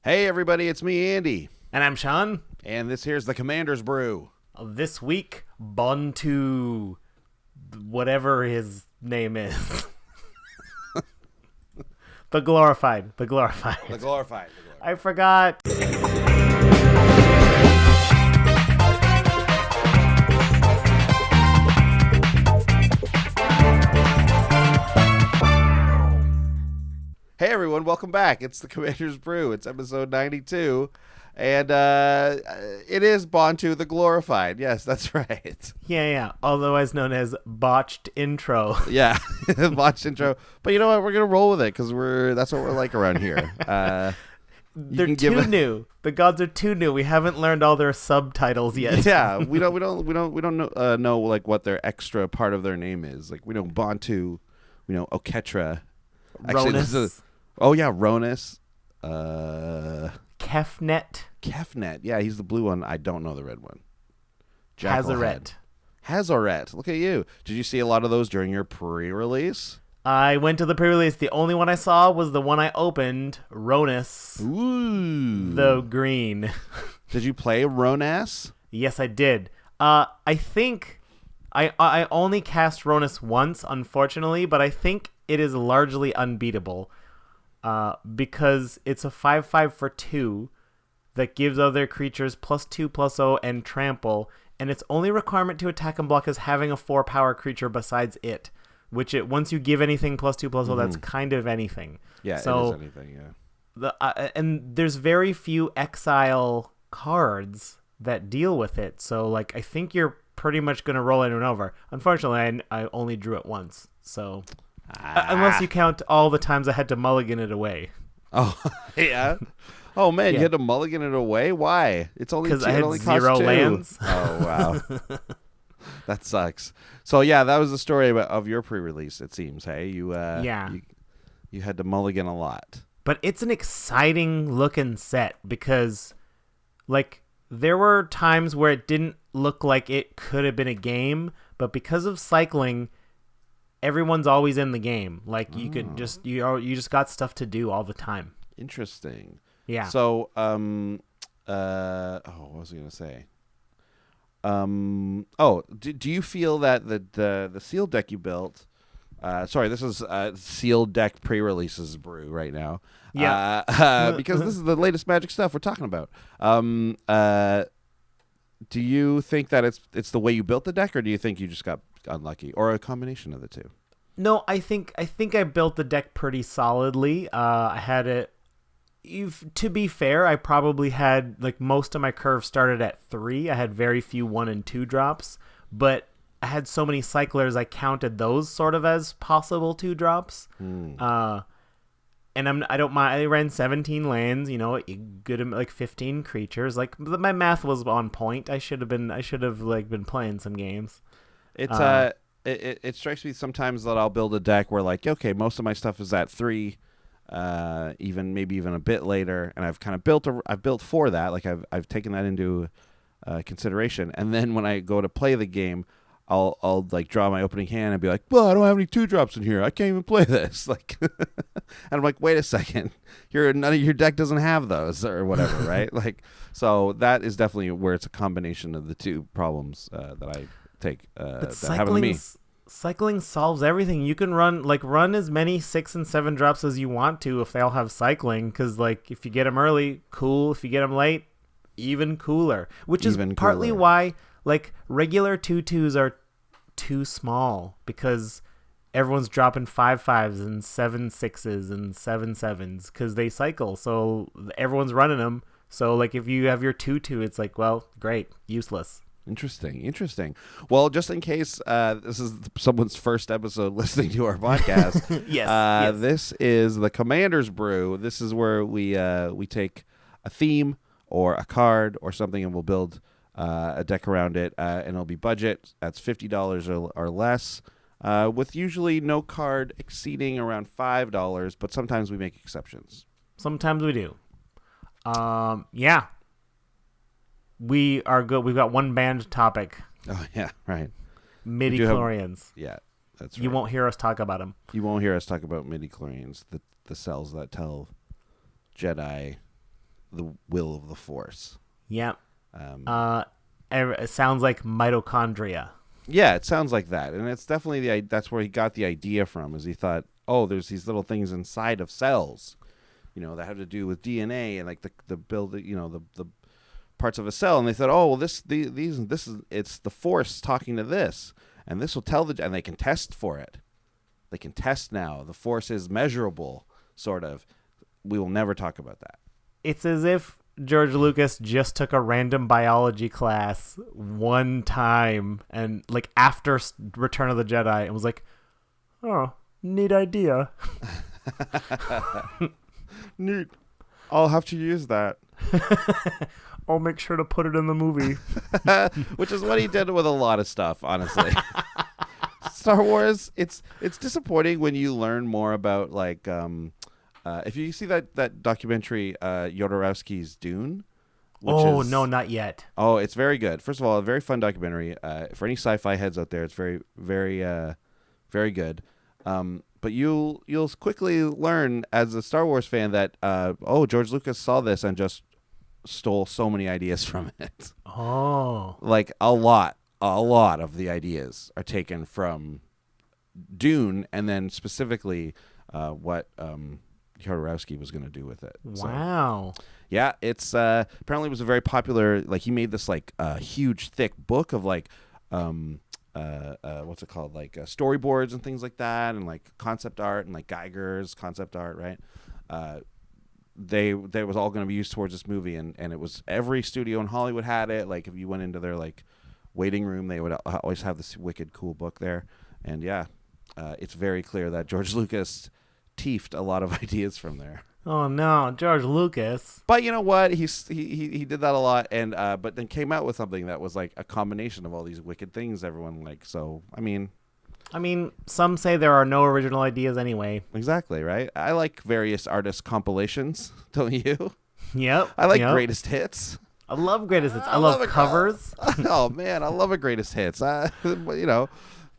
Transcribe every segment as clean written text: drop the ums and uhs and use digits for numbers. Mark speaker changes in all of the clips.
Speaker 1: Hey everybody, it's me, Andy.
Speaker 2: And I'm Sean.
Speaker 1: And this here's the Commander's Brew.
Speaker 2: This week, Bontu, whatever his name is. The Glorified.
Speaker 1: The Glorified.
Speaker 2: I forgot.
Speaker 1: Hey everyone, welcome back. It's the Commander's Brew. It's episode 92. And it is Bontu the Glorified. Yes, that's right.
Speaker 2: Yeah. Otherwise known as botched intro.
Speaker 1: Yeah, botched intro. But you know what? We're gonna roll with it because that's what we're like around here.
Speaker 2: They're too new. The gods are too new. We haven't learned all their subtitles yet.
Speaker 1: Yeah, we don't know like what their extra part of their name is. Like we know Bontu, we know Oketra.
Speaker 2: Ronus.
Speaker 1: Ronus.
Speaker 2: Kefnet.
Speaker 1: Yeah, he's the blue one. I don't know the red one. Hazoret. Look at you. Did you see a lot of those during your pre-release?
Speaker 2: I went to the pre-release. The only one I saw was the one I opened, Ronus.
Speaker 1: Ooh.
Speaker 2: The green.
Speaker 1: Did you play Ronus?
Speaker 2: Yes, I did. I think I only cast Ronus once, unfortunately, but I think it is largely unbeatable because it's a 5/5 for 2 that gives other creatures +2/+0 and trample, and its only requirement to attack and block is having a 4-power creature besides it, which once you give anything +2/+0, that's kind of anything.
Speaker 1: Yeah,
Speaker 2: so
Speaker 1: it is anything, yeah.
Speaker 2: And there's very few exile cards that deal with it, so like I think you're pretty much going to roll it and over. Unfortunately, I only drew it once, so... unless you count all the times I had to mulligan it away.
Speaker 1: Oh, yeah. Oh, man,
Speaker 2: Yeah.
Speaker 1: You had to mulligan it away? Why? It's only
Speaker 2: because I had
Speaker 1: only
Speaker 2: 0
Speaker 1: costs 2.
Speaker 2: lands.
Speaker 1: Oh, wow. That sucks. So, yeah, that was the story of your pre-release, it seems, hey? You had to mulligan a lot.
Speaker 2: But it's an exciting looking set because, like, there were times where it didn't look like it could have been a game, but because of cycling, everyone's always in the game. Like you could just you just got stuff to do all the time.
Speaker 1: Interesting.
Speaker 2: Yeah.
Speaker 1: So what was I gonna say? Do you feel that the sealed deck you built? Sorry, this is sealed deck pre-releases brew right now.
Speaker 2: Yeah.
Speaker 1: Because this is the latest Magic stuff we're talking about. Do you think that it's the way you built the deck, or do you think you just got unlucky, or a combination of the two?
Speaker 2: No, I think I built the deck pretty solidly. I had it. To be fair, I probably had like most of my curve started at 3. I had very few 1 and 2 drops, but I had so many cyclers I counted those sort of as possible 2 drops. And I don't mind. I ran 17 lands, good like 15 creatures. Like my math was on point. I should have been playing some games.
Speaker 1: It's it strikes me sometimes that I'll build a deck where like, okay, most of my stuff is at 3, maybe even a bit later, and I've kind of I've built for that. Like I've taken that into consideration, and then when I go to play the game, I'll like draw my opening hand and be like, well, I don't have any 2 drops in here. I can't even play this. Like, and I'm like, wait a second, none of your deck doesn't have those or whatever, right? Like, so that is definitely where it's a combination of the two problems that I take
Speaker 2: But
Speaker 1: that happen to me.
Speaker 2: Cycling solves everything. You can run as many 6 and 7 drops as you want to if they all have cycling, because like if you get them early, cool. If you get them late, even cooler. Which is partly why like regular 2/2s are too small, because everyone's dropping 5/5s and 7/6s and 7/7s because they cycle. So everyone's running them. So like if you have your 2/2, it's like, well, great, useless.
Speaker 1: Interesting. Well, just in case this is someone's first episode listening to our podcast,
Speaker 2: yes.
Speaker 1: This is the Commander's Brew. This is where we take a theme or a card or something, and we'll build a deck around it, and it'll be budget. That's $50 or less, with usually no card exceeding around $5, but sometimes we make exceptions.
Speaker 2: Sometimes we do. Yeah. We are good. We've got one banned topic.
Speaker 1: Oh, yeah, right.
Speaker 2: Midi-chlorians.
Speaker 1: Yeah, that's right.
Speaker 2: You won't hear us talk about them.
Speaker 1: You won't hear us talk about midi-chlorians, the cells that tell Jedi the will of the Force.
Speaker 2: Yep. It sounds like mitochondria.
Speaker 1: Yeah, it sounds like that, and it's definitely that's where he got the idea from. Is he thought, oh, there's these little things inside of cells, that have to do with DNA and like the build, the parts of a cell, and they thought, oh, well, this is it's the Force talking to this, and this will tell and they can test for it. They can test now. The Force is measurable, sort of. We will never talk about that.
Speaker 2: It's as if George Lucas just took a random biology class one time and like after Return of the Jedi and was like, oh, neat idea.
Speaker 1: Neat. I'll have to use that.
Speaker 2: I'll make sure to put it in the movie.
Speaker 1: Which is what he did with a lot of stuff, honestly. Star Wars, it's disappointing when you learn more about like if you see that documentary Jodorowsky's Dune.
Speaker 2: No, not yet.
Speaker 1: Oh, it's very good. First of all, a very fun documentary. For any sci-fi heads out there, it's very, very, very good. But you'll quickly learn as a Star Wars fan that George Lucas saw this and just stole so many ideas from it.
Speaker 2: Oh,
Speaker 1: like a lot of the ideas are taken from Dune, and then specifically what Jodorowsky was going to do with it.
Speaker 2: Wow.
Speaker 1: So, yeah, it's apparently it was a very popular. Like he made this like huge thick book of like what's it called, like storyboards and things like that, and like concept art and like Geiger's concept art, right? They was all going to be used towards this movie, and it was every studio in Hollywood had it. Like if you went into their like waiting room, they would always have this wicked cool book there. And yeah, it's very clear that George Lucas teefed a lot of ideas from there.
Speaker 2: Oh no, George Lucas!
Speaker 1: But you know what? He did that a lot, and but then came out with something that was like a combination of all these wicked things everyone liked. So I mean,
Speaker 2: some say there are no original ideas anyway.
Speaker 1: Exactly, right? I like various artist compilations, don't you?
Speaker 2: Yep.
Speaker 1: I like greatest hits.
Speaker 2: I love greatest hits. I love covers.
Speaker 1: Oh man, I love a greatest hits.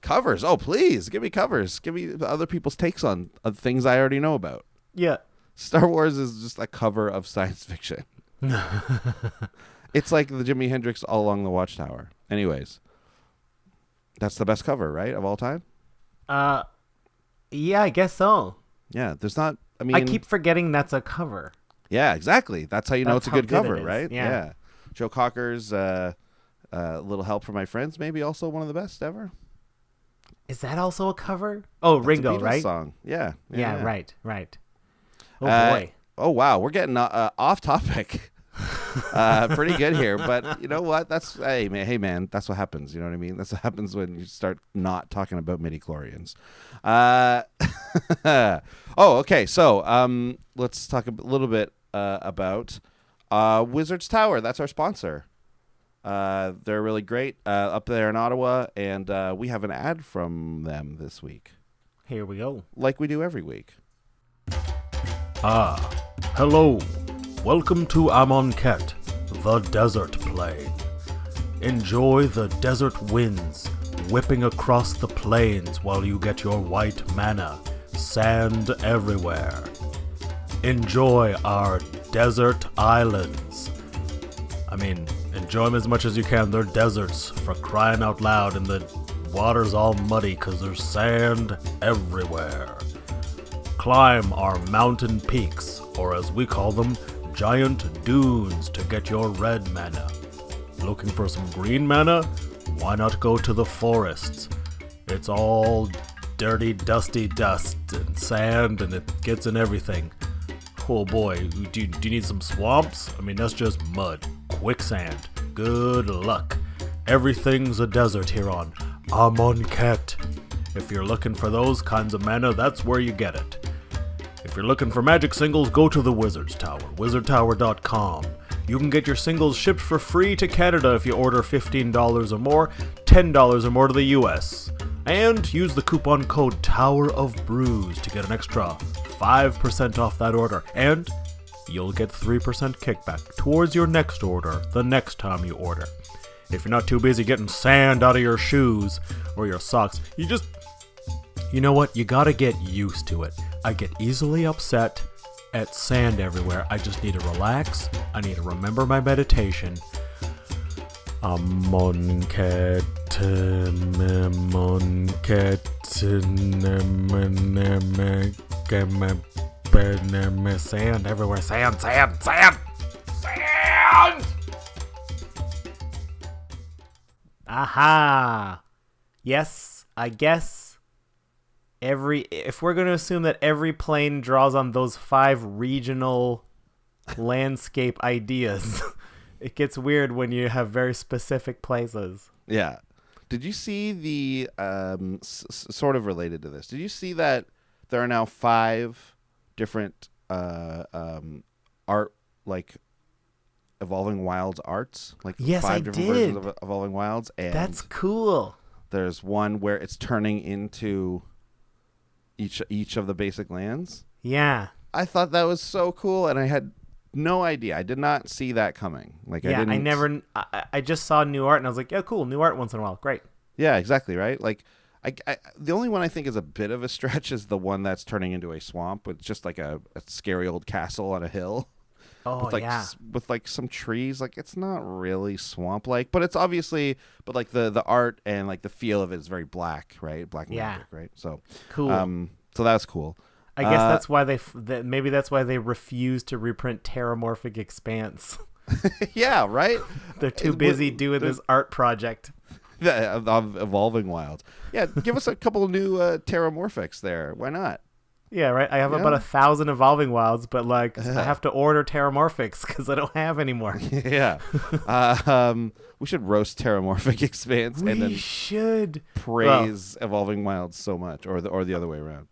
Speaker 1: Covers. Oh, please give me covers. Give me other people's takes on things I already know about.
Speaker 2: Yeah.
Speaker 1: Star Wars is just a cover of science fiction. It's like the Jimi Hendrix All Along the Watchtower. Anyways, that's the best cover, right, of all time?
Speaker 2: Yeah, I guess so.
Speaker 1: Yeah, there's not.
Speaker 2: I keep forgetting that's a cover.
Speaker 1: Yeah, exactly. That's how you know it's a good cover,
Speaker 2: it is.
Speaker 1: right?
Speaker 2: Yeah.
Speaker 1: Joe Cocker's Little Help from My Friends, maybe also one of the best ever.
Speaker 2: Is that also a cover? Oh,
Speaker 1: That's
Speaker 2: Ringo,
Speaker 1: a Beatles
Speaker 2: right?
Speaker 1: Song. Yeah.
Speaker 2: Yeah, right. Oh boy.
Speaker 1: Oh wow, we're getting off topic. Pretty good here, but you know what? That's hey man, that's what happens. You know what I mean? That's what happens when you start not talking about midi-chlorians. Okay. So let's talk a little bit about Wizard's Tower. That's our sponsor. They're really great up there in Ottawa, and we have an ad from them this week.
Speaker 2: Here we go.
Speaker 1: Like we do every week.
Speaker 3: Hello. Welcome to Amonkhet, the desert plain. Enjoy the desert winds whipping across the plains while you get your white mana, sand everywhere. Enjoy our desert islands. Enjoy them as much as you can. They're deserts, for crying out loud, and the water's all muddy because there's sand everywhere. Climb our mountain peaks, or as we call them, giant dunes, to get your red mana. Looking for some green mana? Why not go to the forests? It's all dirty, dusty dust and sand, and it gets in everything. Oh boy, do you need some swamps? That's just mud. Quicksand. Good luck. Everything's a desert here on Amonkhet. If you're looking for those kinds of mana, that's where you get it. If you're looking for magic singles, go to the Wizard's Tower, wizardtower.com. You can get your singles shipped for free to Canada if you order $15 or more, $10 or more to the US. And use the coupon code Tower of Brews to get an extra 5% off that order. And you'll get 3% kickback towards your next order the next time you order. If you're not too busy getting sand out of your shoes or your socks, you know what? You gotta get used to it. I get easily upset at sand everywhere. I just need to relax. I need to remember my meditation. Amonkhet, sand everywhere. Sand.
Speaker 2: Aha. Yes, I guess if we're going to assume that every plane draws on those 5 regional landscape ideas, it gets weird when you have very specific places.
Speaker 1: Yeah. Did you see the sort of related to this? Did you see that there are now 5 different art, like Evolving Wilds arts? Like
Speaker 2: yes,
Speaker 1: 5
Speaker 2: I
Speaker 1: different
Speaker 2: did.
Speaker 1: versions of Evolving Wilds, and
Speaker 2: That's cool.
Speaker 1: there's one where it's turning into each of the basic lands.
Speaker 2: Yeah.
Speaker 1: I thought that was so cool, and I had no idea. I did not see that coming. Like,
Speaker 2: Yeah,
Speaker 1: I didn't.
Speaker 2: I never. I just saw new art and I was like, yeah, cool, new art once in a while, great.
Speaker 1: Yeah, exactly, right? Like, the only one I think is a bit of a stretch is the one that's turning into a swamp with just like a scary old castle on a hill.
Speaker 2: Oh
Speaker 1: With like
Speaker 2: yeah.
Speaker 1: with like some trees. Like, it's not really swamp like, but it's obviously, but like the art and like the feel of it is very black, right? Black and
Speaker 2: Yeah.
Speaker 1: white, right? So
Speaker 2: Cool.
Speaker 1: so that's cool.
Speaker 2: I guess that's why maybe that's why they refuse to reprint Terramorphic Expanse.
Speaker 1: Yeah, right.
Speaker 2: They're too busy doing this art project.
Speaker 1: Of Evolving Wilds. Yeah, give us a couple of new Terramorphics there. Why not?
Speaker 2: Yeah, right. I have about 1,000 Evolving Wilds, but like I have to order Terramorphics because I don't have any more.
Speaker 1: Yeah. We should roast Terramorphic Expanse and
Speaker 2: We
Speaker 1: then
Speaker 2: should
Speaker 1: praise Evolving Wilds so much, or the other way around.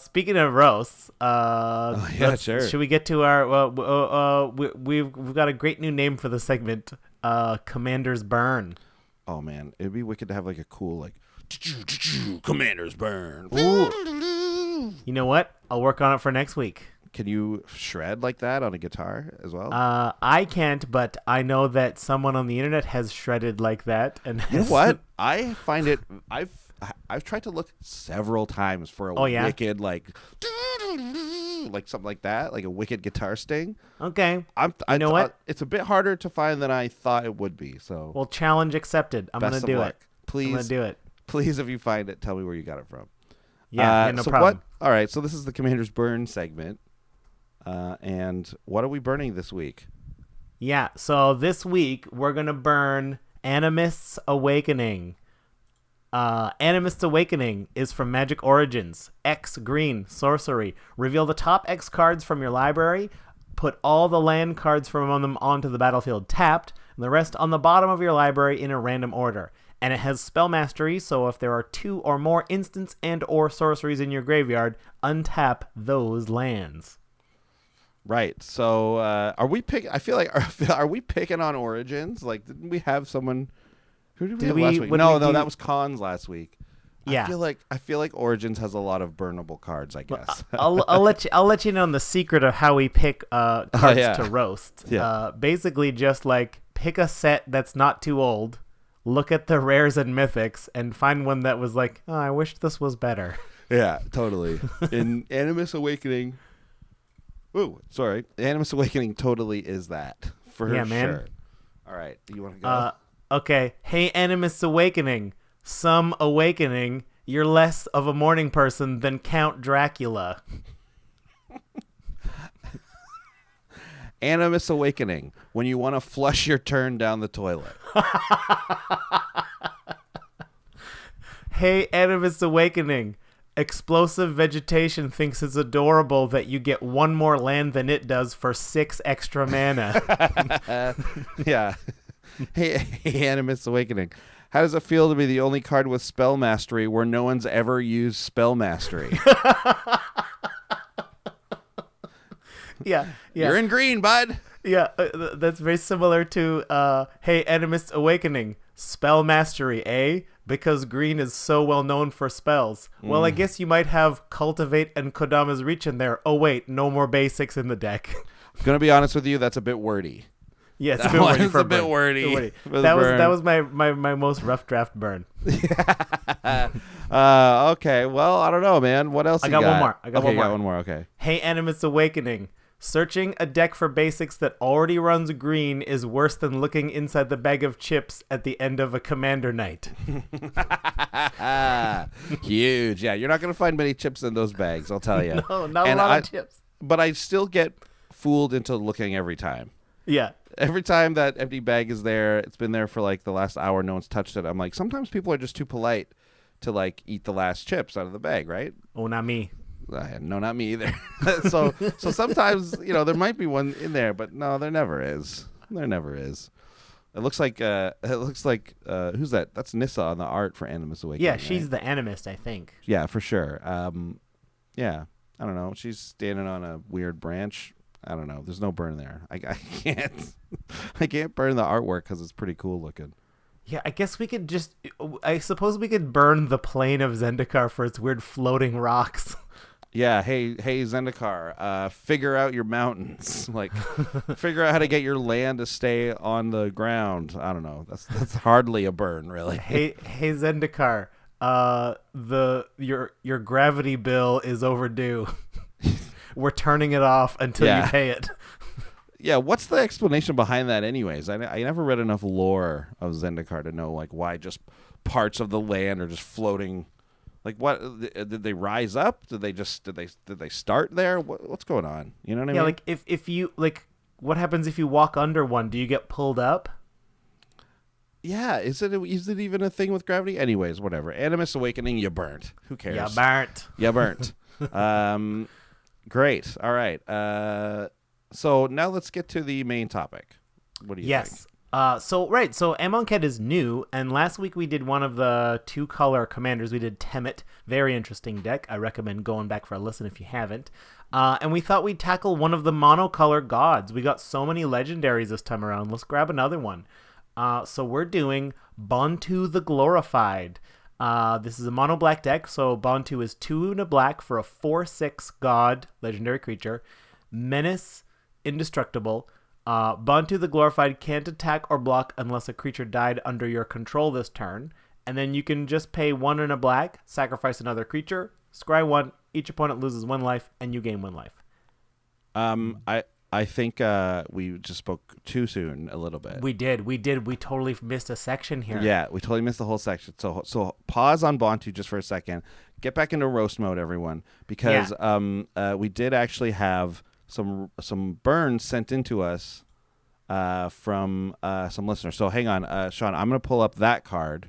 Speaker 2: Speaking of roasts,
Speaker 1: yeah, sure.
Speaker 2: Should we get to our? We've got a great new name for the segment. Commander's Burn.
Speaker 1: Oh man, it'd be wicked to have like a cool like Commander's Burn.
Speaker 2: Ooh. You know what? I'll work on it for next week.
Speaker 1: Can you shred like that on a guitar as well?
Speaker 2: I can't, but I know that someone on the internet has shredded like that. And
Speaker 1: You know what? I find it. I've tried to look several times for a wicked like something like that, like a wicked guitar sting.
Speaker 2: Okay.
Speaker 1: You
Speaker 2: know what?
Speaker 1: It's a bit harder to find than I thought it would be. So,
Speaker 2: Well, challenge accepted. I'm gonna do it.
Speaker 1: Please,
Speaker 2: I'm gonna do it.
Speaker 1: Please, if you find it, tell me where you got it from.
Speaker 2: Yeah, no problem.
Speaker 1: All right, so this is the Commander's Burn segment, and what are we burning this week?
Speaker 2: Yeah, so this week we're gonna burn Animist's Awakening. Animist's Awakening is from Magic Origins. X green sorcery. Reveal the top X cards from your library. Put all the land cards from among them onto the battlefield tapped, and the rest on the bottom of your library in a random order. And it has spell mastery, so if there are 2 or more instants and or sorceries in your graveyard, untap those lands.
Speaker 1: Right. So, are we picking? I feel like are we picking on Origins? Like, didn't we have someone? Who did we have last week? No, that was Cons last week.
Speaker 2: Yeah.
Speaker 1: I feel like Origins has a lot of burnable cards, I guess.
Speaker 2: I'll let you know the secret of how we pick cards to roast.
Speaker 1: Yeah.
Speaker 2: Basically just like pick a set that's not too old, look at the rares and mythics, and find one that was like, oh, I wish this was better.
Speaker 1: Yeah, totally. In Animus Awakening. Ooh, sorry. Animus Awakening totally is that. For
Speaker 2: Yeah,
Speaker 1: sure.
Speaker 2: man.
Speaker 1: All right. You want to go?
Speaker 2: Okay. Hey, Animus Awakening. Some awakening. You're less of a morning person than Count Dracula.
Speaker 1: Animus Awakening. When you want to flush your turn down the toilet.
Speaker 2: Hey, Animus Awakening. Explosive Vegetation thinks it's adorable that you get 1 more land than it does for 6 extra mana.
Speaker 1: Yeah. Hey, Animus Awakening. How does it feel to be the only card with spell mastery where no one's ever used spell mastery?
Speaker 2: Yeah.
Speaker 1: You're in green, bud.
Speaker 2: Yeah, that's very similar to, hey, Animist Awakening. Spell mastery, eh? Because green is so well known for spells. Well, I guess you might have Cultivate and Kodama's Reach in there. Oh, wait, no more basics in the deck.
Speaker 1: I'm going to be honest with you, that's a bit wordy.
Speaker 2: Yeah, it's
Speaker 1: That
Speaker 2: a bit wordy
Speaker 1: one's
Speaker 2: for
Speaker 1: a bit
Speaker 2: burn.
Speaker 1: wordy for the
Speaker 2: That
Speaker 1: burn.
Speaker 2: was my most rough draft burn.
Speaker 1: Okay, well, I don't know, man. What else
Speaker 2: I
Speaker 1: you
Speaker 2: got
Speaker 1: got?
Speaker 2: one more. I got
Speaker 1: Okay,
Speaker 2: one
Speaker 1: you
Speaker 2: more.
Speaker 1: got one more, okay.
Speaker 2: Hey, Animist Awakening. Searching a deck for basics that already runs green is worse than looking inside the bag of chips at the end of a commander night.
Speaker 1: Huge. Yeah, you're not going to find many chips in those bags, I'll tell you.
Speaker 2: No, not a lot of chips.
Speaker 1: But I still get fooled into looking every time.
Speaker 2: Yeah.
Speaker 1: Every time that empty bag is there, it's been there for like the last hour, no one's touched it. I'm like, sometimes people are just too polite to like eat the last chips out of the bag, right?
Speaker 2: Oh, not me.
Speaker 1: No, not me either. so sometimes, there might be one in there, but no, there never is. There never is. It looks like who's that? That's Nissa on the art for Animus Awakening.
Speaker 2: Yeah, she's
Speaker 1: right?
Speaker 2: the animist, I think.
Speaker 1: Yeah, for sure. Yeah, I don't know. She's standing on a weird branch. I don't know. There's no burn there. I can't. I can't burn the artwork because it's pretty cool looking.
Speaker 2: Yeah, I guess we could I suppose we could burn the plane of Zendikar for its weird floating rocks.
Speaker 1: Yeah, hey Zendikar, figure out your mountains. Like, figure out how to get your land to stay on the ground. I don't know. That's hardly a burn, really.
Speaker 2: Hey Zendikar, your gravity bill is overdue. We're turning it off until you pay it.
Speaker 1: Yeah, what's the explanation behind that anyways? I never read enough lore of Zendikar to know like why just parts of the land are just floating. Like what did they rise up? Did they start there? What's going on? You know what I mean?
Speaker 2: Yeah, like if you like, what happens if you walk under one? Do you get pulled up?
Speaker 1: Yeah, is it even a thing with gravity? Anyways, whatever. Animus Awakening, you burnt. Who cares?
Speaker 2: You burnt.
Speaker 1: Great. All right. So now let's get to the main topic. What do you think?
Speaker 2: Yes. So Amonkhet is new, and last week we did one of the 2-color commanders. We did Temet, very interesting deck. I recommend going back for a listen if you haven't. And we thought we'd tackle one of the monocolor gods. We got so many legendaries this time around. Let's grab another one. So we're doing Bontu the Glorified. This is a mono black deck, so Bontu is 2 and a black for a 4/6 god legendary creature. Menace, indestructible. Bontu the Glorified can't attack or block unless a creature died under your control this turn. And then you can just pay 1 and a black, sacrifice another creature, scry 1, each opponent loses 1 life, and you gain 1 life.
Speaker 1: I think we just spoke too soon a little bit.
Speaker 2: We did. We totally missed a section here.
Speaker 1: Yeah, we totally missed the whole section. So pause on Bontu just for a second. Get back into roast mode, everyone, because we did actually have some burns sent into us from some listeners. So hang on, Sean, I'm going to pull up that card,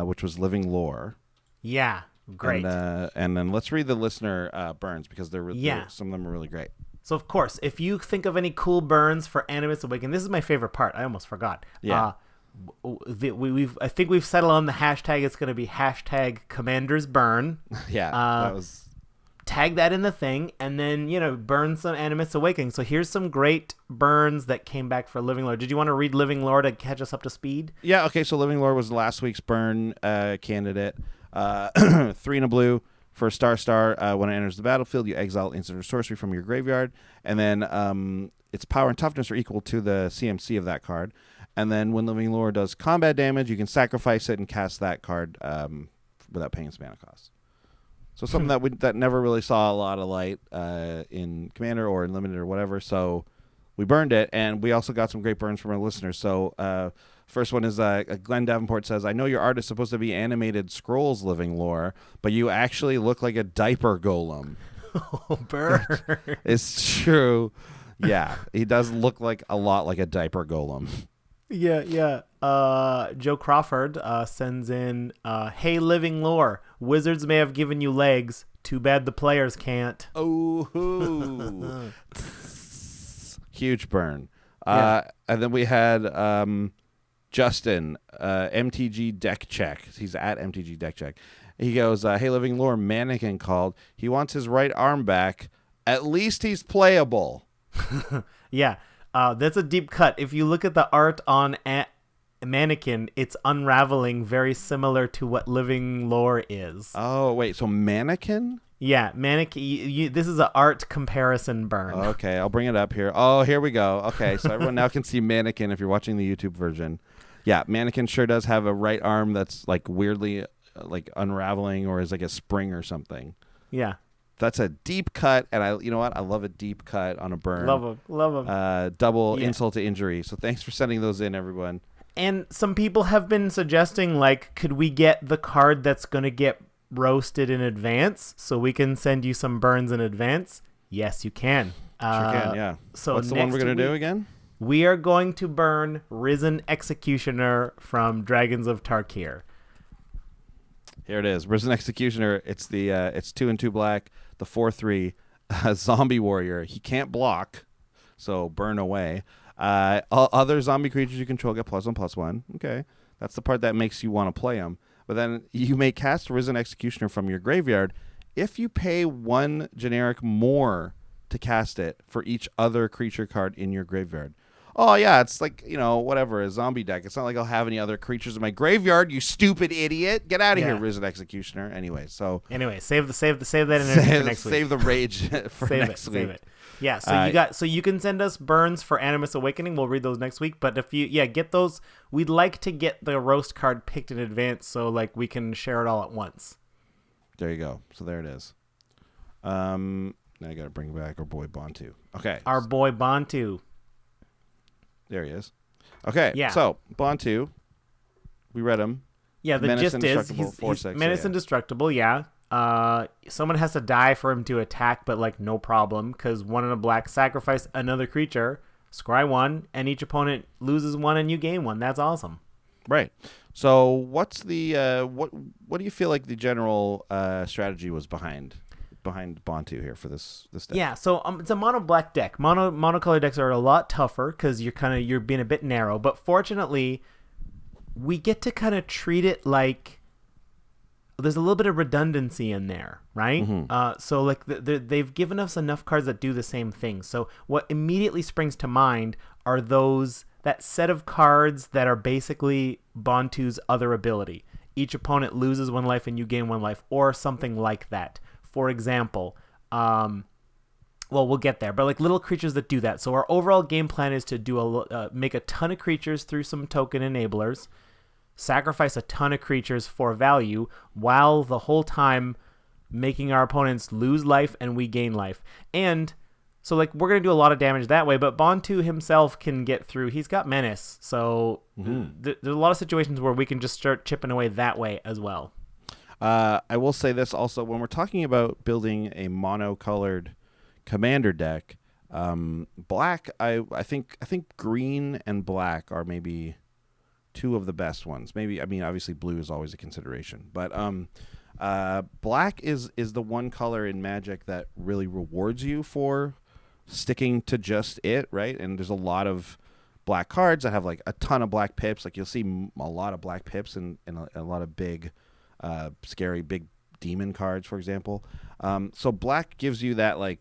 Speaker 1: which was Living Lore.
Speaker 2: Yeah, great.
Speaker 1: And then let's read the listener burns because some of them are really great.
Speaker 2: So of course, if you think of any cool burns for Animus Awakening, this is my favorite part. I almost forgot.
Speaker 1: Yeah.
Speaker 2: I think we've settled on the hashtag. It's going to be hashtag Commanders Burn.
Speaker 1: Yeah, that was.
Speaker 2: Tag that in the thing, and then burn some Animus Awakening. So here's some great burns that came back for Living Lore. Did you want to read Living Lore to catch us up to speed?
Speaker 1: Yeah. Okay. So Living Lore was last week's burn candidate. 3 and a blue for star. When it enters the battlefield, you exile instant or sorcery from your graveyard, and then its power and toughness are equal to the CMC of that card. And then when Living Lore does combat damage, you can sacrifice it and cast that card without paying its mana cost. So something that never really saw a lot of light in Commander or in Limited or whatever. So we burned it, and we also got some great burns from our listeners. So first one is Glenn Davenport says, I know your art is supposed to be animated Scrolls Living Lore, but you actually look like a diaper golem.
Speaker 2: Oh, burn.
Speaker 1: It's true. Yeah, he does look like a lot like a diaper golem.
Speaker 2: Yeah. Joe Crawford sends in, hey, Living Lore, wizards may have given you legs. Too bad the players can't.
Speaker 1: Oh, huge burn.
Speaker 2: Yeah.
Speaker 1: And then we had Justin, MTG Deck Check. He's at MTG Deck Check. He goes, hey, Living Lore, Mannequin called. He wants his right arm back. At least he's playable.
Speaker 2: Yeah. That's a deep cut. If you look at the art on Mannequin, it's unraveling very similar to what Living Lore is.
Speaker 1: Oh, wait. So Mannequin?
Speaker 2: Yeah, Mannequin. This is an art comparison burn.
Speaker 1: Okay, I'll bring it up here. Oh, here we go. Okay, so everyone now can see Mannequin if you're watching the YouTube version. Yeah, Mannequin sure does have a right arm that's like weirdly like unraveling or is like a spring or something.
Speaker 2: Yeah.
Speaker 1: That's a deep cut, and you know what? I love a deep cut on a burn.
Speaker 2: Love them.
Speaker 1: Double insult to injury. So thanks for sending those in, everyone.
Speaker 2: And some people have been suggesting, like, could we get the card that's going to get roasted in advance so we can send you some burns in advance? Yes, you can.
Speaker 1: Sure can, yeah.
Speaker 2: So
Speaker 1: what's the one we're going to do again?
Speaker 2: We are going to burn Risen Executioner from Dragons of Tarkir.
Speaker 1: Here it is. Risen Executioner. It's the it's 2 and 2 black, the 4/3 zombie warrior. He can't block, so burn away. Other zombie creatures you control get +1/+1. Okay, that's the part that makes you want to play them. But then you may cast Risen Executioner from your graveyard if you pay 1 generic more to cast it for each other creature card in your graveyard. Oh yeah, it's like, whatever, a zombie deck. It's not like I'll have any other creatures in my graveyard. You stupid idiot! Get out of here, Risen Executioner. Anyway, save that energy for next week. Save the rage for next week. Save it.
Speaker 2: Yeah, so you can send us burns for Animus Awakening. We'll read those next week. But if you get those, we'd like to get the roast card picked in advance so like we can share it all at once.
Speaker 1: There you go. So there it is. Now I got to bring back our boy Bontu. Okay.
Speaker 2: Our boy Bontu.
Speaker 1: There he is. Okay. Yeah. So Bontu, we read him.
Speaker 2: Yeah. The gist is he's Menace Indestructible. Yeah. Someone has to die for him to attack, but like no problem, because 1 and a black, sacrifice another creature, scry 1, and each opponent loses 1 and you gain 1. That's awesome.
Speaker 1: Right. So what's the what do you feel like the general strategy was behind Bontu here for this deck?
Speaker 2: Yeah, so it's a mono black deck. Monocolor decks are a lot tougher because you're being a bit narrow, but fortunately we get to kind of treat it like there's a little bit of redundancy in there, right? Mm-hmm. So like they've given us enough cards that do the same thing. So what immediately springs to mind are that set of cards that are basically Bontu's other ability. Each opponent loses 1 life and you gain 1 life, or something like that. For example, we'll get there, but like little creatures that do that. So our overall game plan is to make a ton of creatures through some token enablers, sacrifice a ton of creatures for value, while the whole time making our opponents lose life and we gain life. And so like we're going to do a lot of damage that way, but Bontu himself can get through. He's got Menace, so there's a lot of situations where we can just start chipping away that way as well.
Speaker 1: I will say this also, when we're talking about building a monocolored commander deck, black, I think green and black are maybe 2 of the best ones. Obviously blue is always a consideration, but black is the one color in Magic that really rewards you for sticking to just it, right? And there's a lot of black cards that have like a ton of black pips. Like you'll see a lot of black pips and a lot of big scary big demon cards, for example. So black gives you that they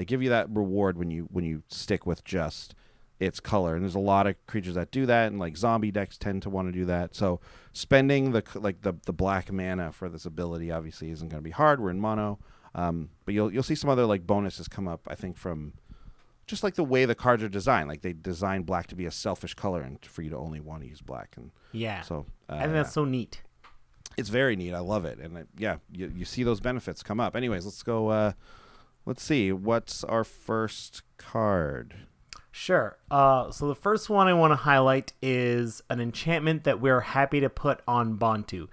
Speaker 1: give you that reward when you stick with just its color, and there's a lot of creatures that do that, and like zombie decks tend to want to do that. So spending the black mana for this ability obviously isn't going to be hard. We're in mono, but you'll see some other like bonuses come up, I think, from just like the way the cards are designed. Like they design black to be a selfish color and for you to only want to use black. And so
Speaker 2: I think that's so neat.
Speaker 1: It's very neat. I love it. And you see those benefits come up. Anyways, let's go. Let's see. What's our first card?
Speaker 2: Sure. So the first one I want to highlight is an enchantment that we're happy to put on Bontu.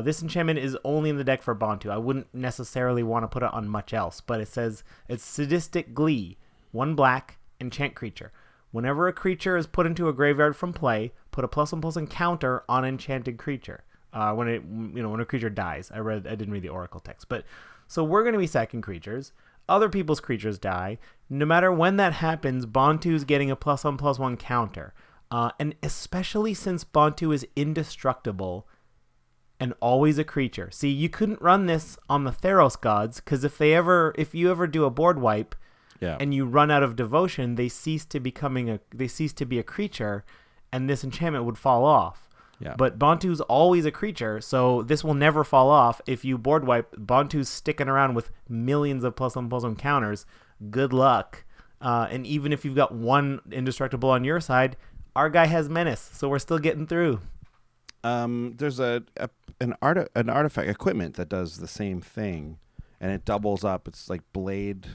Speaker 2: This enchantment is only in the deck for Bontu. I wouldn't necessarily want to put it on much else, but it says it's Sadistic Glee. 1 black, enchant creature. Whenever a creature is put into a graveyard from play, put a +1/+1 counter on enchanted creature. When a creature dies. I didn't read the Oracle text, but so we're going to be sacking creatures. Other people's creatures die. No matter when that happens, Bontu's getting a +1/+1 counter. And especially since Bontu is indestructible and always a creature. See, you couldn't run this on the Theros gods, because if you ever do a board wipe, and you run out of devotion, they cease to be a creature, and this enchantment would fall off.
Speaker 1: Yeah.
Speaker 2: But Bontu's always a creature, so this will never fall off. If you board wipe, Bontu's sticking around with millions of +1/+1 counters. Good luck. And even if you've got 1 indestructible on your side, our guy has Menace, so we're still getting through.
Speaker 1: There's an artifact equipment that does the same thing. and it doubles up. It's like blade,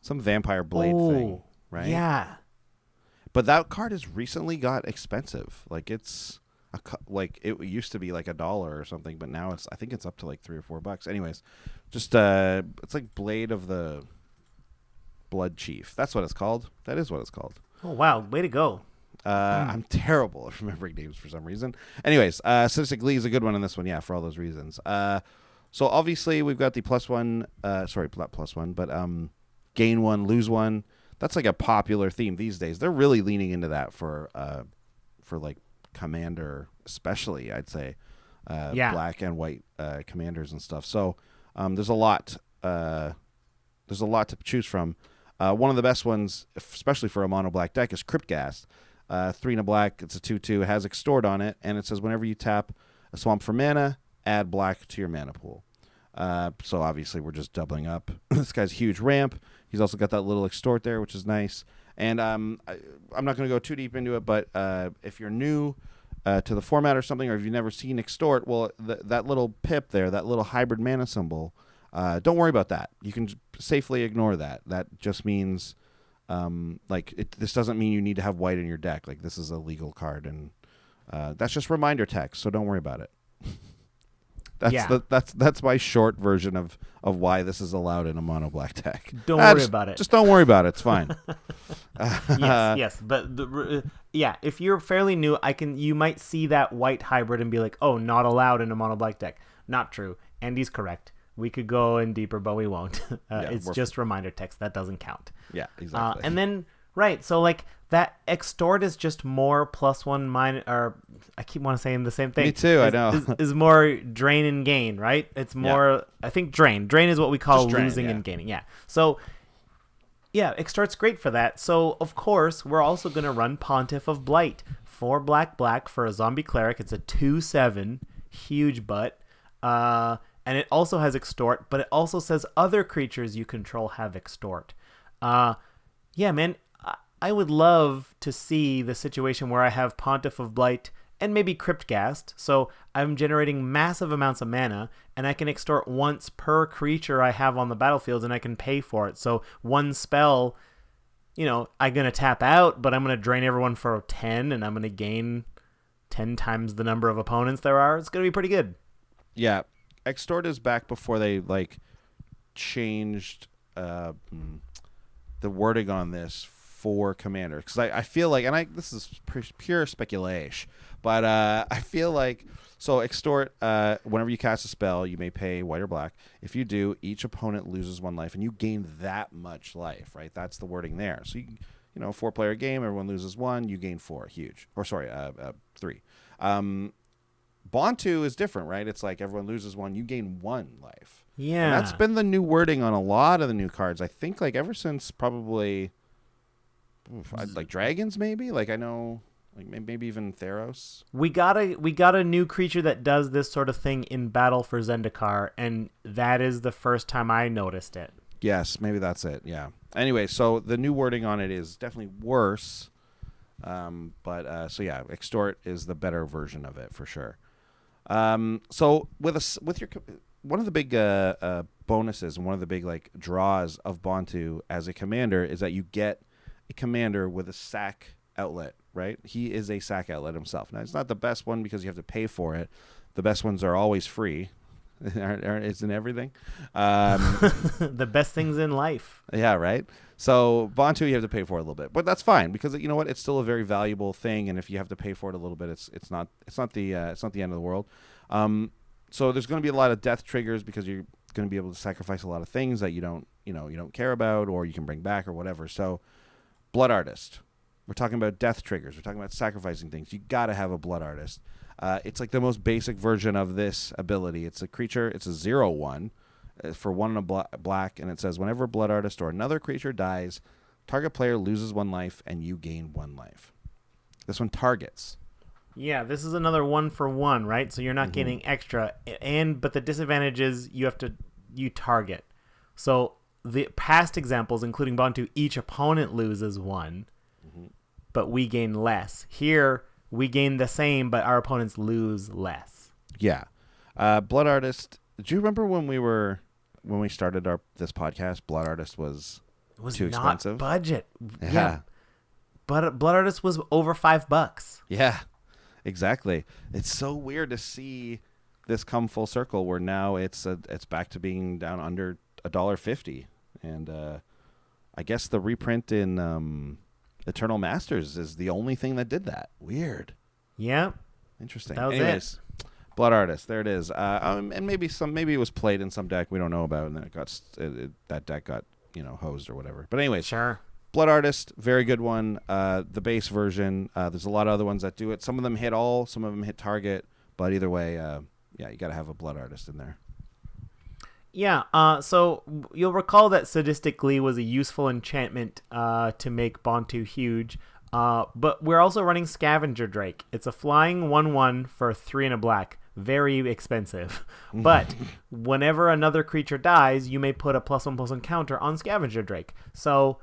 Speaker 1: some vampire blade thing, right?
Speaker 2: Yeah.
Speaker 1: But that card has recently got expensive. Like it's like it used to be like $1 or something, but now I think it's up to like $3 or $4. Anyways, just it's like Blade of the Blood Chief. That's what it's called. That is what it's called.
Speaker 2: Oh wow, way to go.
Speaker 1: I'm terrible at remembering names for some reason. Anyways, Sadistic Glee is a good one in this one, yeah, for all those reasons. So obviously we've got the +1, sorry, not +1, but gain 1, lose 1. That's like a popular theme these days. They're really leaning into that for like Commander, especially, I'd say. Black and white commanders and stuff. So there's a lot to choose from. One of the best ones, especially for a mono black deck, is Cryptghast. 3 and a black, it's a 2/2, it has Extort on it, and it says whenever you tap a swamp for mana, add black to your mana pool. So obviously we're just doubling up. This guy's huge ramp. He's also got that little Extort there, which is nice. And I'm not going to go too deep into it, but if you're new to the format or something, or if you've never seen Extort, well, that little pip there, that little hybrid mana symbol, don't worry about that. You can safely ignore that. That just means, this doesn't mean you need to have white in your deck. Like, this is a legal card, and that's just reminder text, so don't worry about it. That's my short version of why this is allowed in a mono black deck.
Speaker 2: Don't worry about it.
Speaker 1: Just don't worry about it. It's fine.
Speaker 2: Yes. But if you're fairly new, you might see that white hybrid and be like, oh, not allowed in a mono black deck. Not true. Andy's correct. We could go in deeper, but we won't. It's just reminder text. That doesn't count.
Speaker 1: Yeah, exactly.
Speaker 2: And then, right, so like that Extort is just more +1 minus, or I keep wanting to say the same thing.
Speaker 1: Me too, I know.
Speaker 2: Is more drain and gain, right? It's more, I think drain. Drain is what we call losing and gaining. Yeah. So, yeah, Extort's great for that. So, of course, we're also going to run Pontiff of Blight. 4 black for a zombie cleric. It's a 2/7, huge butt. And it also has Extort, but it also says other creatures you control have Extort. Yeah, man, I would love to see the situation where I have Pontiff of Blight and maybe Cryptghast, so I'm generating massive amounts of mana, and I can Extort once per creature I have on the battlefield, and I can pay for it. So one spell, I'm going to tap out, but I'm going to drain everyone for 10, and I'm going to gain 10 times the number of opponents there are. It's going to be pretty good.
Speaker 1: Yeah. Extort is back before they changed the wording on this for Commander, because I feel like, and this is pure speculation, but I feel like Extort, whenever you cast a spell, you may pay white or black. If you do, each opponent loses 1 life, and you gain that much life, right? That's the wording there. So you 4-player game, everyone loses 1, you gain 4, huge. Or sorry, 3. Bontu is different, right? It's like everyone loses 1, you gain 1 life.
Speaker 2: Yeah.
Speaker 1: And that's been the new wording on a lot of the new cards. I think ever since probably dragons, maybe. I know, maybe even Theros.
Speaker 2: We got a new creature that does this sort of thing in Battle for Zendikar, and that is the first time I noticed it.
Speaker 1: Yes, maybe that's it. Yeah. Anyway, so the new wording on it is definitely worse. Extort is the better version of it for sure. So with your one of the big bonuses and one of the big draws of Bontu as a commander is that you get a commander with a sack outlet, right? He is a sack outlet himself. Now, it's not the best one because you have to pay for it. The best ones are always free. Isn't everything?
Speaker 2: The best things in life.
Speaker 1: Yeah, right? So Bontu, you have to pay for it a little bit. But that's fine because you know what? It's still a very valuable thing, and if you have to pay for it a little bit, it's not the end of the world. So there's going to be a lot of death triggers because you're going to be able to sacrifice a lot of things that you don't care about or you can bring back or whatever. So Blood Artist. We're talking about death triggers. We're talking about sacrificing things. You got to have a Blood Artist. It's like the most basic version of this ability. It's a creature. It's a 0/1 for 1 and a black, and it says whenever a Blood Artist or another creature dies, target player loses 1 life and you gain 1 life. This one targets.
Speaker 2: Yeah, this is another 1-for-1, right? So you're not getting extra, but the disadvantage is you target. So the past examples, including Bontu, each opponent loses 1, but we gain less. Here, we gain the same, but our opponents lose less.
Speaker 1: Yeah. Blood Artist, do you remember when we were when we started this podcast, Blood Artist was too
Speaker 2: not
Speaker 1: expensive.
Speaker 2: budget.
Speaker 1: Yeah.
Speaker 2: But Blood Artist was over $5.
Speaker 1: Yeah, exactly. It's so weird to see this come full circle where now it's back to being down under $1.50, and I guess the reprint in Eternal Masters is the only thing that did that. Weird.
Speaker 2: Yeah.
Speaker 1: Interesting.
Speaker 2: That was
Speaker 1: Anyways, Blood Artist, there it is. And maybe it was played in some deck we don't know about, and then that deck got hosed or whatever. But anyways,
Speaker 2: Sure.
Speaker 1: Blood Artist, very good one. The base version. There's a lot of other ones that do it. Some of them hit all, some of them hit target. But either way, you got to have a Blood Artist in there.
Speaker 2: Yeah. So you'll recall that Sadistic Glee was a useful enchantment to make Bontu huge. But we're also running Scavenger Drake. It's a flying 1/1 for 3 and a black. Very expensive. But whenever another creature dies, you may put a +1/+1 counter on Scavenger Drake. So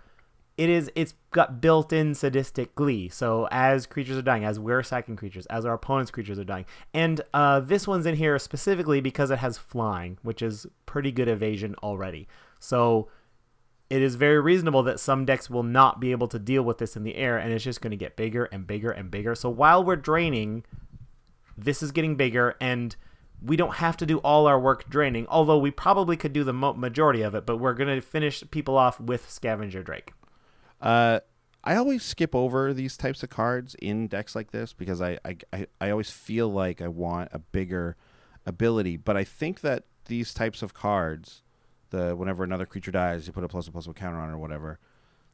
Speaker 2: it's got built-in Sadistic Glee. So as creatures are dying, as we're sacking creatures, as our opponent's creatures are dying. And this one's in here specifically because it has flying, which is pretty good evasion already. So it is very reasonable that some decks will not be able to deal with this in the air, and it's just going to get bigger and bigger and bigger. So while we're draining, this is getting bigger, and we don't have to do all our work draining, although we probably could do the majority of it, but we're going to finish people off with Scavenger Drake.
Speaker 1: I always skip over these types of cards in decks like this because I always feel like I want a bigger ability, but I think that these types of cards, whenever another creature dies, you put a +1/+1 counter on it or whatever,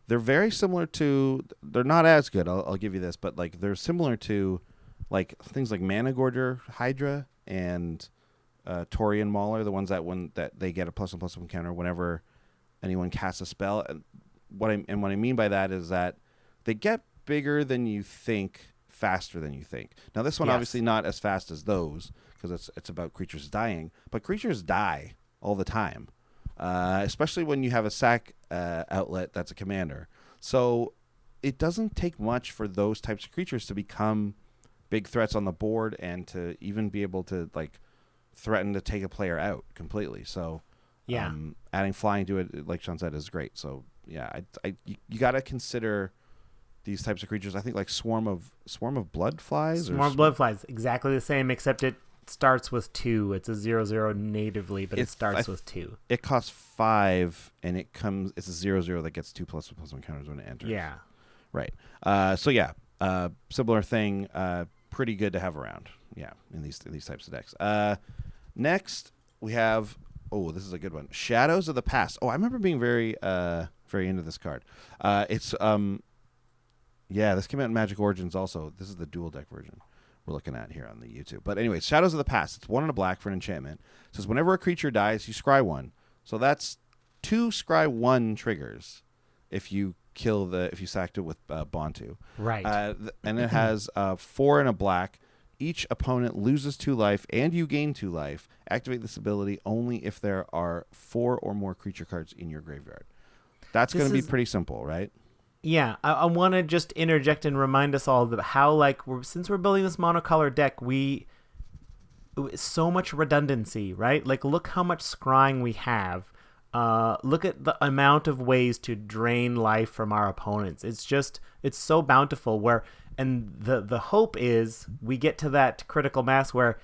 Speaker 1: they're very similar to, they're not as good, I'll give you this, but like they're similar to like things like Mana Gorger Hydra and Taurian Mauler, the ones that they get a +1/+1 counter whenever anyone casts a spell. And what I mean by that is that they get bigger than you think, faster than you think. Now this one obviously not as fast as those because it's about creatures dying, but creatures die all the time, especially when you have a sack outlet that's a commander. So it doesn't take much for those types of creatures to become big threats on the board and to even be able to like threaten to take a player out completely. So adding flying to it, like Sean said, is great. So yeah, you got to consider these types of creatures. I think like Swarm of Blood Flies.
Speaker 2: Swarm of Blood Flies, exactly the same, except it starts with 2. It's a 0/0 natively, but it starts with 2.
Speaker 1: It costs 5, and it's a 0/0 that gets 2 +1/+1 counters when it enters.
Speaker 2: Yeah.
Speaker 1: Right. So yeah, similar thing. Pretty good to have around. Yeah, in these types of decks. Next we have. Oh, this is a good one. Shadows of the Past. Oh, I remember being very into this card. This came out in Magic Origins also. This is the dual deck version we're looking at here on the YouTube. But anyway, Shadows of the Past. It's 1 and a black for an enchantment. It says whenever a creature dies, you scry 1. So that's 2 scry 1 triggers if you sacked it with Bontu.
Speaker 2: Right.
Speaker 1: And it has 4 and a black. Each opponent loses 2 life, and you gain 2 life. Activate this ability only if there are 4 or more creature cards in your graveyard. That's going to be pretty simple, right?
Speaker 2: Yeah, I want to just interject and remind us all that how, since we're building this monocolor deck, so much redundancy, right? Like, look how much scrying we have. Look at the amount of ways to drain life from our opponents. It's so bountiful and the hope is we get to that critical mass where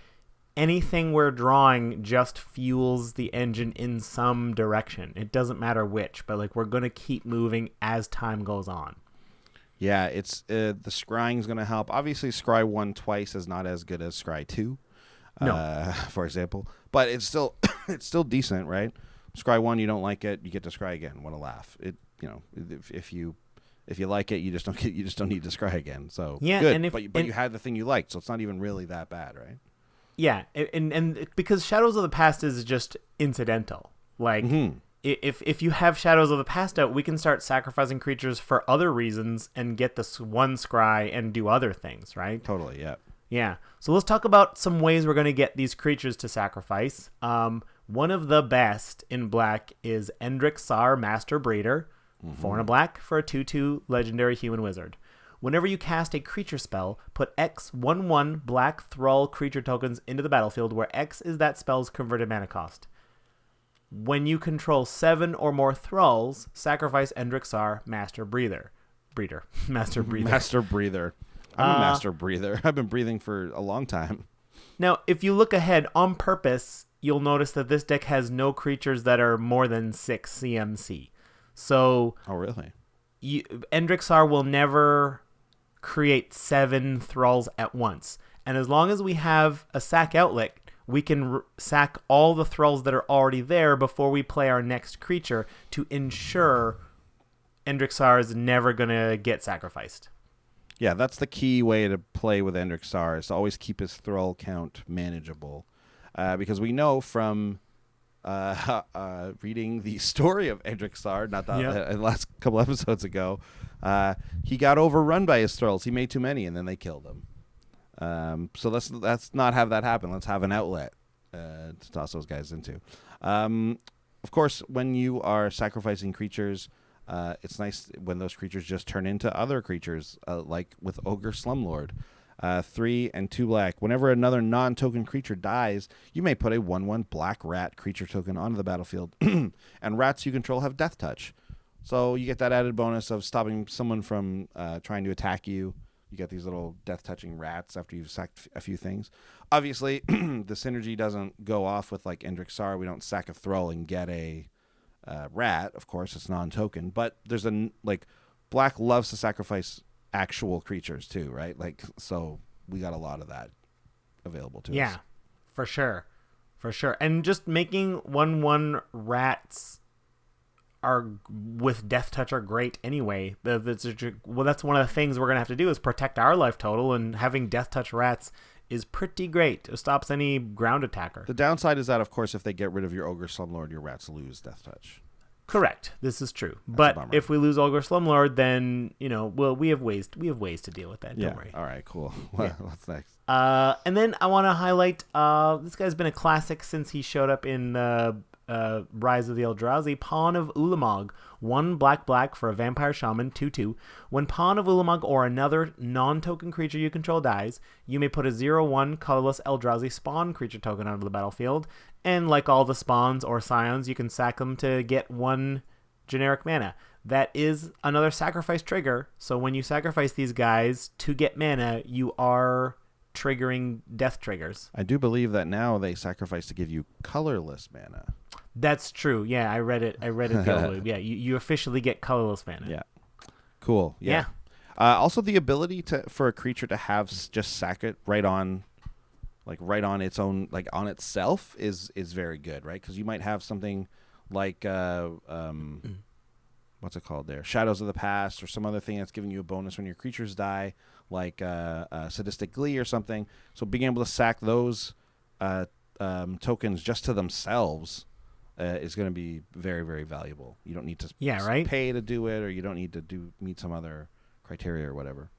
Speaker 2: anything we're drawing just fuels the engine in some direction. It doesn't matter which, but we're going to keep moving as time goes on.
Speaker 1: Yeah, it's the scrying is going to help. Obviously, scry 1 twice is not as good as scry 2, for example, but it's still decent, right? Scry 1, you don't like it, you get to scry again. What a laugh! If you like it, you just don't need to scry again. So
Speaker 2: yeah,
Speaker 1: good. But you had the thing you liked, so it's not even really that bad, right?
Speaker 2: Yeah, and because Shadows of the Past is just incidental. If you have Shadows of the Past out, we can start sacrificing creatures for other reasons and get this 1 scry and do other things, right?
Speaker 1: Totally, yeah. Yeah.
Speaker 2: So let's talk about some ways we're going to get these creatures to sacrifice. One of the best in black is Endrick Sar, Master Breeder, 4 and a black for a 2/2 legendary human wizard. Whenever you cast a creature spell, put X 1/1 black thrall creature tokens into the battlefield, where X is that spell's converted mana cost. When you control 7 or more thralls, sacrifice Endrixar, Master Breather. Master Breather.
Speaker 1: Master Breather. I'm a Master Breather. I've been breathing for a long time.
Speaker 2: Now, if you look ahead on purpose, you'll notice that this deck has no creatures that are more than 6 CMC. So,
Speaker 1: Oh, really?
Speaker 2: Endrixar will never create 7 thralls at once. And as long as we have a sack outlet, we can sack all the thralls that are already there before we play our next creature to ensure Endrixar is never going to get sacrificed.
Speaker 1: Yeah, that's the key way to play with Endrixar, is to always keep his thrall count manageable. Because we know from reading the story of Endrixar, not that last couple episodes ago, he got overrun by his thralls. He made too many, and then they killed him. So let's not have that happen. Let's have an outlet to toss those guys into. Of course, when you are sacrificing creatures, it's nice when those creatures just turn into other creatures, like with Ogre Slumlord. 3 and 2 black. Whenever another non-token creature dies, you may put a 1/1 black rat creature token onto the battlefield, and rats you control have Death Touch. So you get that added bonus of stopping someone from trying to attack you. You get these little death-touching rats after you've sacked a few things. Obviously, the synergy doesn't go off with like Endrixar. We don't sack a thrall and get a rat. Of course, it's non-token. But there's black loves to sacrifice actual creatures too, right? Like, so we got a lot of that available to us.
Speaker 2: Yeah, for sure. And just making 1/1 rats are with Death Touch are great anyway. That's one of the things we're gonna have to do is protect our life total, and having Death Touch rats is pretty great. It stops any ground attacker.
Speaker 1: The downside is that, of course, if they get rid of your Ogre Slumlord, your rats lose Death Touch.
Speaker 2: Correct. This is true. But if we lose Ogre Slumlord, then we have ways to deal with that. Don't worry.
Speaker 1: All right. Cool. What's next?
Speaker 2: And then I want to highlight this guy's been a classic since he showed up in Rise of the Eldrazi. Pawn of Ulamog. 1 black for a Vampire Shaman, 2/2. When Pawn of Ulamog or another non-token creature you control dies, you may put a 0/1 colorless Eldrazi spawn creature token onto the battlefield. And like all the spawns or scions, you can sack them to get 1 generic mana. That is another sacrifice trigger. So when you sacrifice these guys to get mana, you are triggering death triggers.
Speaker 1: I do believe that now they sacrifice to give you colorless mana.
Speaker 2: That's true. Yeah, I read it the other way. Yeah, you officially get colorless mana.
Speaker 1: Yeah. Cool. Yeah. Also, the ability for a creature to have just sack it right on its own, like on itself, is very good, right? Because you might have something like what's it called there? Shadows of the Past, or some other thing that's giving you a bonus when your creatures die, like Sadistic Glee or something. So being able to sack those tokens just to themselves is going to be very, very valuable. You don't need to pay to do it, or you don't need to meet some other criteria or whatever.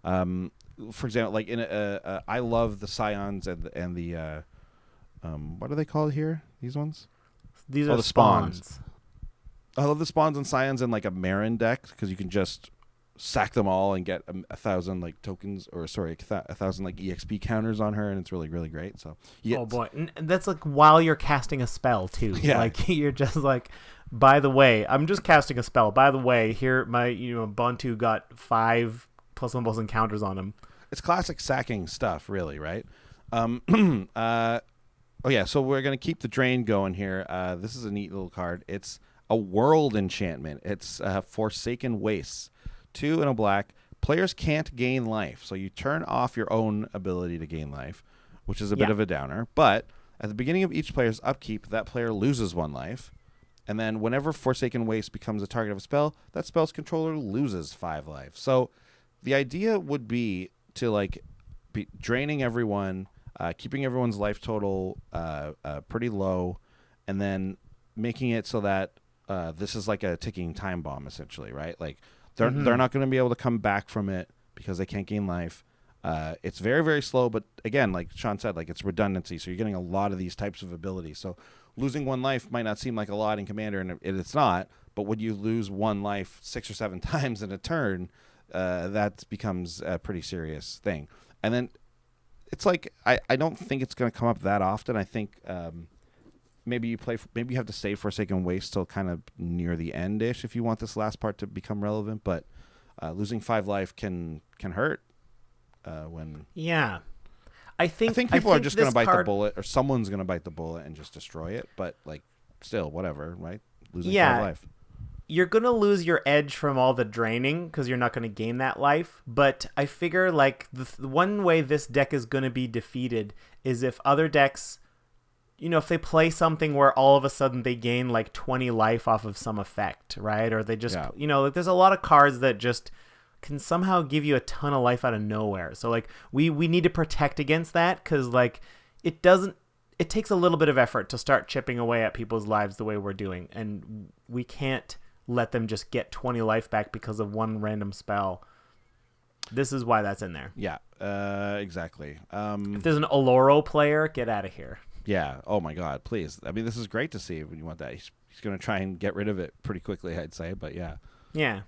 Speaker 1: For example, like I love the Scions and the what are they called here? These ones?
Speaker 2: These are the spawns.
Speaker 1: I love the spawns and Scions in like a Marin deck, because you can just sack them all and get 1,000 like tokens, or 1,000 like EXP counters on her, and it's really, really great. So
Speaker 2: oh boy, and that's like while you're casting a spell too.
Speaker 1: Yeah.
Speaker 2: Like you're just like, by the way, I'm just casting a spell. By the way, here my Bontu got 5 +1 encounters on him.
Speaker 1: It's classic sacking stuff, really, right? Oh yeah, so we're gonna keep the drain going here. This is a neat little card. It's a world enchantment. It's Forsaken Wastes. 2 and a black. Players can't gain life, so you turn off your own ability to gain life, which is a bit of a downer. But at the beginning of each player's upkeep, that player loses 1 life. And then whenever Forsaken Waste becomes a target of a spell, that spell's controller loses 5 life. So the idea would be to be draining everyone, keeping everyone's life total pretty low, and then making it so that this is like a ticking time bomb, essentially, right? Like they're not going to be able to come back from it because they can't gain life. It's very, very slow, but again, like Sean said, like it's redundancy, so you're getting a lot of these types of abilities. So losing 1 life might not seem like a lot in Commander, and it's not, but when you lose 1 life 6 or 7 times in a turn, that becomes a pretty serious thing. And then it's like, I don't think it's going to come up that often. I think maybe you have to save Forsaken Waste till kind of near the end-ish if you want this last part to become relevant. But losing 5 life can hurt when.
Speaker 2: Yeah. I think
Speaker 1: people are just going to bite the
Speaker 2: card...
Speaker 1: bullet, or someone's going to bite the bullet and just destroy it. But like, still, whatever, right? Losing 5 life.
Speaker 2: You're going to lose your edge from all the draining because you're not going to gain that life. But I figure like the one way this deck is going to be defeated is if other decks, if they play something where all of a sudden they gain like 20 life off of some effect, right? Or they just, like there's a lot of cards that just can somehow give you a ton of life out of nowhere. So like we need to protect against that because like it takes a little bit of effort to start chipping away at people's lives the way we're doing. And we can't let them just get 20 life back because of one random spell. This is why that's in there.
Speaker 1: Yeah, exactly.
Speaker 2: If there's an Oloro player, get out of here.
Speaker 1: Yeah. Oh my God, please. I mean, this is great to see when you want that. He's going to try and get rid of it pretty quickly, I'd say. But yeah.
Speaker 2: Yeah.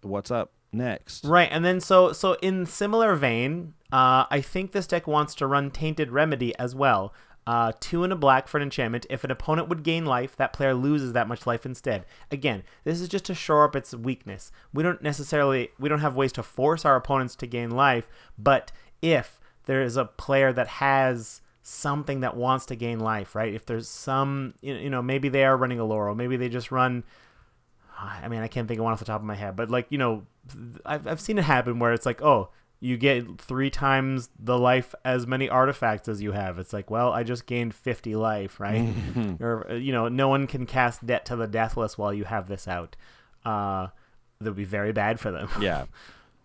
Speaker 1: What's up next?
Speaker 2: Right, and then so in similar vein, I think this deck wants to run Tainted Remedy as well. 2 and a black for an enchantment. If an opponent would gain life, that player loses that much life instead. Again, this is just to shore up its weakness. We don't have ways to force our opponents to gain life, but if there is a player that has something that wants to gain life, right? If there's some, maybe they are running a Laurel, maybe they just run, I mean, I can't think of one off the top of my head, but like, I've seen it happen where it's like, oh, you get 3 times the life as many artifacts as you have. It's like, well, I just gained 50 life, right? Or, no one can cast Debt to the Deathless while you have this out. That would be very bad for them.
Speaker 1: Yeah.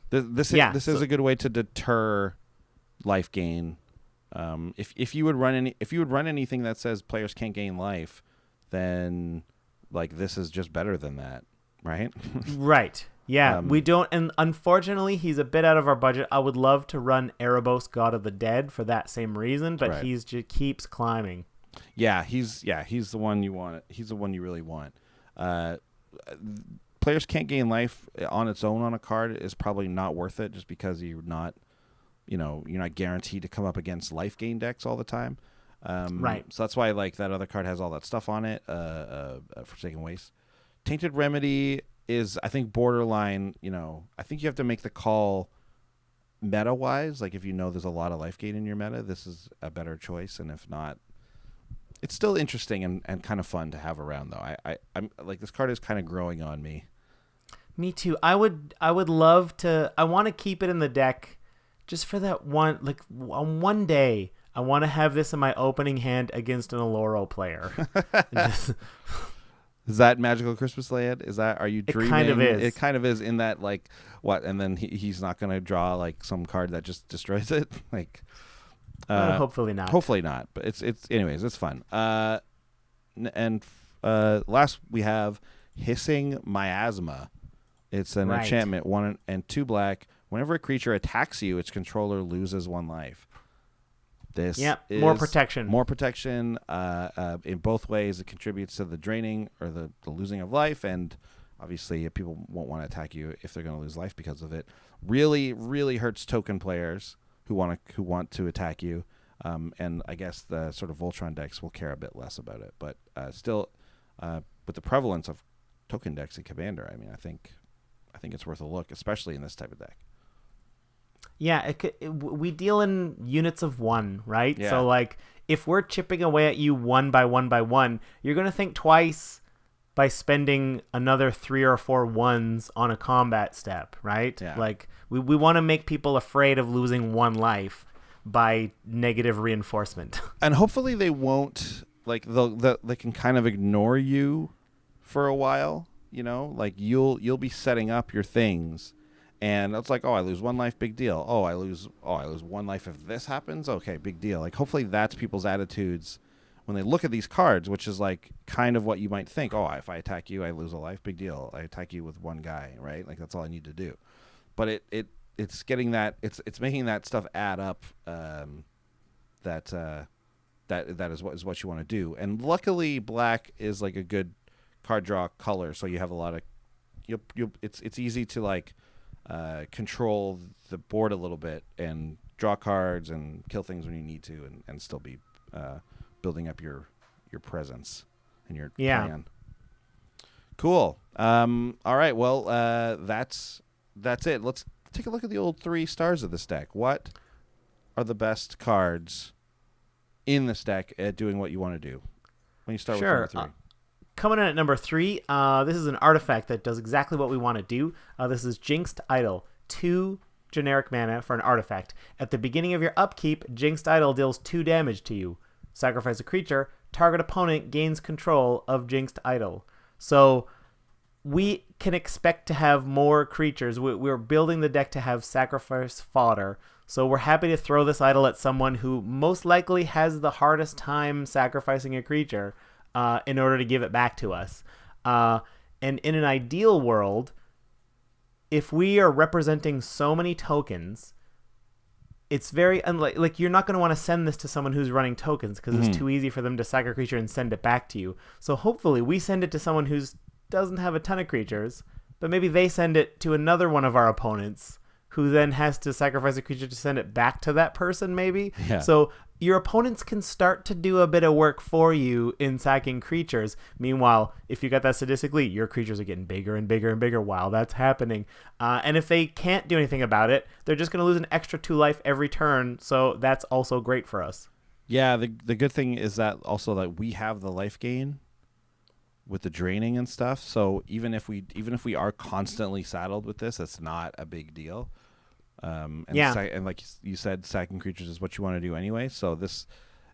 Speaker 1: This is a good way to deter life gain. If you would run anything that says players can't gain life, then like this is just better than that, right?
Speaker 2: Right. Yeah, we don't, and unfortunately, he's a bit out of our budget. I would love to run Erebos, God of the Dead, for that same reason, but
Speaker 1: right.
Speaker 2: He's just keeps climbing.
Speaker 1: Yeah, he's the one you want. He's the one you really want. Players can't gain life on its own on a card is probably not worth it, just because you're not guaranteed to come up against life gain decks all the time.
Speaker 2: Right.
Speaker 1: So that's why like that other card has all that stuff on it. Forsaken Waste, Tainted Remedy is, I think, borderline. I think you have to make the call meta wise. Like if there's a lot of life gain in your meta, this is a better choice. And if not, it's still interesting and kind of fun to have around though. I'm like, this card is kind of growing on me.
Speaker 2: Me too. I would love to. I want to keep it in the deck just for that one. Like on one day, I want to have this in my opening hand against an Oloro player.
Speaker 1: Is that Magical Christmas Land? Are you dreaming?
Speaker 2: It kind of is.
Speaker 1: It kind of is in that, like, what? And then he's not going to draw, like, some card that just destroys it? Like,
Speaker 2: hopefully not.
Speaker 1: Hopefully not. But it's anyways, it's fun. And last we have Hissing Miasma. It's an enchantment, 1 and 2 black. Whenever a creature attacks you, its controller loses 1 life. This is
Speaker 2: more protection.
Speaker 1: More protection in both ways. It contributes to the draining or the losing of life, and obviously people won't want to attack you if they're going to lose life because of it. Really, really hurts token players who want to attack you, and I guess the sort of Voltron decks will care a bit less about it. But still, with the prevalence of token decks in Commander, I mean, I think it's worth a look, especially in this type of deck.
Speaker 2: Yeah, we deal in units of 1, right?
Speaker 1: Yeah.
Speaker 2: So, like, if we're chipping away at you 1 by 1 by 1, you're going to think twice by spending another 3 or 4 ones on a combat step, right?
Speaker 1: Yeah.
Speaker 2: Like, we want to make people afraid of losing 1 life by negative reinforcement.
Speaker 1: And hopefully they won't, like, they can kind of ignore you for a while, Like, you'll be setting up your things. And it's like, oh, I lose 1 life, big deal. Oh, I lose 1 life if this happens. Okay, big deal. Like, hopefully that's people's attitudes when they look at these cards, which is like kind of what you might think. Oh, if I attack you, I lose a life, big deal. I attack you with 1 guy, right? Like that's all I need to do. But it's getting that it's making that stuff add up. That is what you want to do. And luckily, black is like a good card draw color, so you have a lot of it's easy to like. Control the board a little bit and draw cards and kill things when you need to and still be building up your your presence and your
Speaker 2: Yeah.
Speaker 1: plan. Cool. All right. Well, that's it. Let's take a look at the old 3 stars of this deck. What are the best cards in this deck at doing what you want to do? When you start
Speaker 2: Sure.
Speaker 1: with number 3.
Speaker 2: Coming in at number 3, this is an artifact that does exactly what we want to do. This is Jinxed Idol. 2 generic mana for an artifact. At the beginning of your upkeep, Jinxed Idol deals 2 damage to you. Sacrifice a creature. Target opponent gains control of Jinxed Idol. So we can expect to have more creatures. We're building the deck to have sacrifice fodder. So we're happy to throw this idol at someone who most likely has the hardest time sacrificing a creature in order to give it back to us. And in an ideal world, if we are representing so many tokens, it's very unlikely. Like, you're not going to want to send this to someone who's running tokens because it's too easy for them to sack a creature and send it back to you. So hopefully we send it to someone who doesn't have a ton of creatures, but maybe they send it to another one of our opponents who then has to sacrifice a creature to send it back to that person, maybe.
Speaker 1: Yeah.
Speaker 2: So your opponents can start to do a bit of work for you in sacking creatures. Meanwhile, if you got that statistically, your creatures are getting bigger and bigger and bigger while that's happening. And if they can't do anything about it, they're just going to lose an extra 2 life every turn. So that's also great for us.
Speaker 1: Yeah, the good thing is that also that we have the life gain with the draining and stuff. So even if we are constantly saddled with this, it's not a big deal. And like you said, sacking creatures is what you want to do anyway. So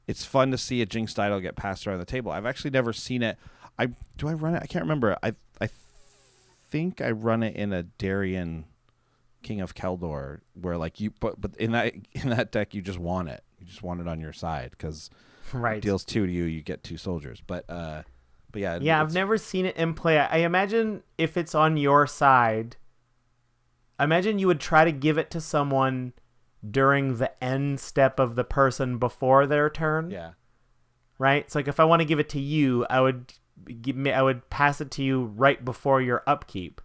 Speaker 1: it's fun to see a Jinxed Idol get passed around the table. I've actually never seen it. Do I run it? I can't remember. I think I run it in a Darien King of Keldor, where like but in that deck you just want it. You just want it on your side because
Speaker 2: Right.
Speaker 1: it deals 2 to you. You get 2 soldiers. But yeah.
Speaker 2: Yeah, I've never seen it in play. I imagine if it's on your side, I imagine you would try to give it to someone during the end step of the person before their turn.
Speaker 1: Yeah.
Speaker 2: Right? It's like if I want to give it to you, I would pass it to you right before your upkeep.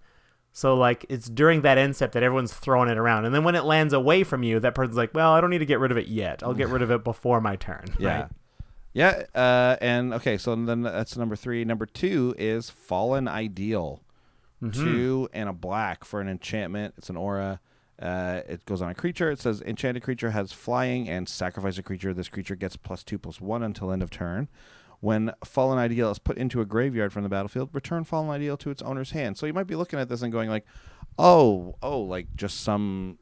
Speaker 2: So like it's during that end step that everyone's throwing it around. And then when it lands away from you, that person's like, well, I don't need to get rid of it yet. I'll get rid of it before my turn.
Speaker 1: Yeah.
Speaker 2: Right?
Speaker 1: Yeah. And okay, so then that's number 3. Number 2 is Fallen Ideal. 2 and a black for an enchantment. It's an aura. It goes on a creature. It says enchanted creature has flying and sacrifice a creature. This creature gets +2/+1 until end of turn. When Fallen Ideal is put into a graveyard from the battlefield, return Fallen Ideal to its owner's hand. So you might be looking at this and going like, oh, like just some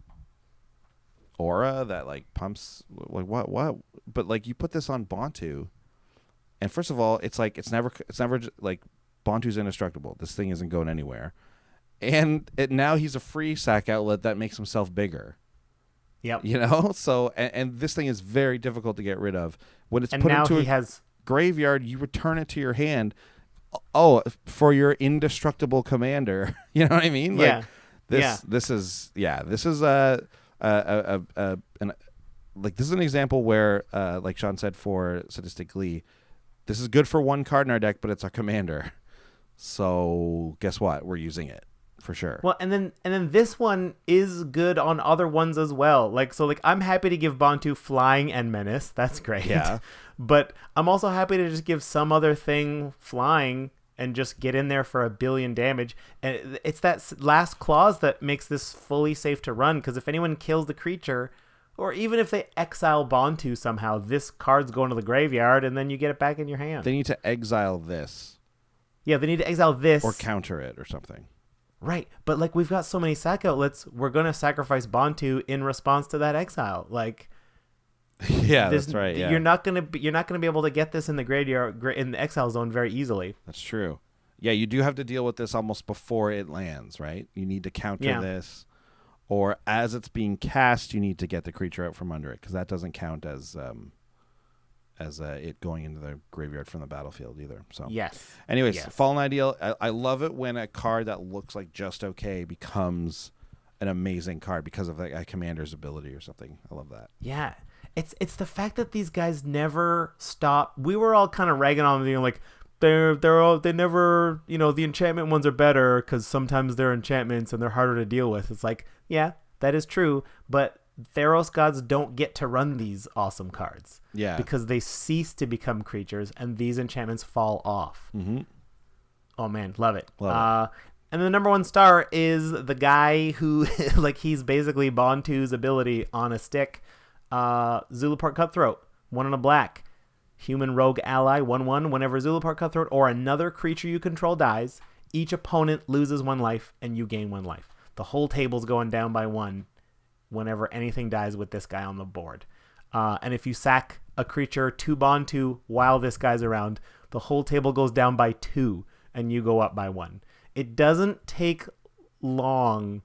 Speaker 1: aura that like pumps like what? But like you put this on Bontu, and first of all, it's never like Bontu's indestructible. This thing isn't going anywhere. And now he's a free sack outlet that makes himself bigger.
Speaker 2: Yep.
Speaker 1: You know? So, and this thing is very difficult to get rid of. When it's
Speaker 2: And
Speaker 1: put
Speaker 2: now
Speaker 1: into
Speaker 2: he
Speaker 1: a
Speaker 2: has
Speaker 1: graveyard, you return it to your hand. Oh, for your indestructible commander. You know what I mean?
Speaker 2: Yeah.
Speaker 1: Like, this is an example where, like Sean said for Sadistic Glee, this is good for one card in our deck, but it's our commander. So guess what? We're using it for sure.
Speaker 2: Well, and then this one is good on other ones as well. Like I'm happy to give Bontu flying and menace. That's great.
Speaker 1: Yeah.
Speaker 2: But I'm also happy to just give some other thing flying and just get in there for 1 billion damage. And it's that last clause that makes this fully safe to run, because if anyone kills the creature, or even if they exile Bontu somehow, this card's going to the graveyard and then you get it back in your hand.
Speaker 1: They need to exile this.
Speaker 2: Yeah, they need to exile this.
Speaker 1: Or counter it or something.
Speaker 2: Right, but like we've got so many sack outlets, we're gonna sacrifice Bontu in response to that exile. Like,
Speaker 1: yeah, that's right. Yeah,
Speaker 2: you're not gonna be able to get this in the graveyard in the exile zone very easily.
Speaker 1: That's true. Yeah, you do have to deal with this almost before it lands, right? You need to counter this, or as it's being cast, you need to get the creature out from under it, because that doesn't count as it going into the graveyard from the battlefield either. So
Speaker 2: yes.
Speaker 1: Anyways,
Speaker 2: yes.
Speaker 1: Fallen Ideal. I love it when a card that looks like just okay becomes an amazing card because of a commander's ability or something. I love that.
Speaker 2: Yeah, it's the fact that these guys never stop. We were all kind of ragging on them, like they never, the enchantment ones are better because sometimes they're enchantments and they're harder to deal with. It's like, yeah, that is true, but Theros gods don't get to run these awesome cards.
Speaker 1: Yeah.
Speaker 2: Because they cease to become creatures, and these enchantments fall off.
Speaker 1: Mm-hmm.
Speaker 2: Oh, man. Love it.
Speaker 1: Love it.
Speaker 2: And the number 1 star is the guy who, like, he's basically Bontu's ability on a stick. Zulaport Cutthroat, 1 and a black. Human rogue ally, 1/1. Whenever Zulaport Cutthroat or another creature you control dies, each opponent loses 1 life, and you gain 1 life. The whole table's going down by 1 whenever anything dies with this guy on the board. And if you sack a creature to Bontu while this guy's around, the whole table goes down by 2, and you go up by 1. It doesn't take long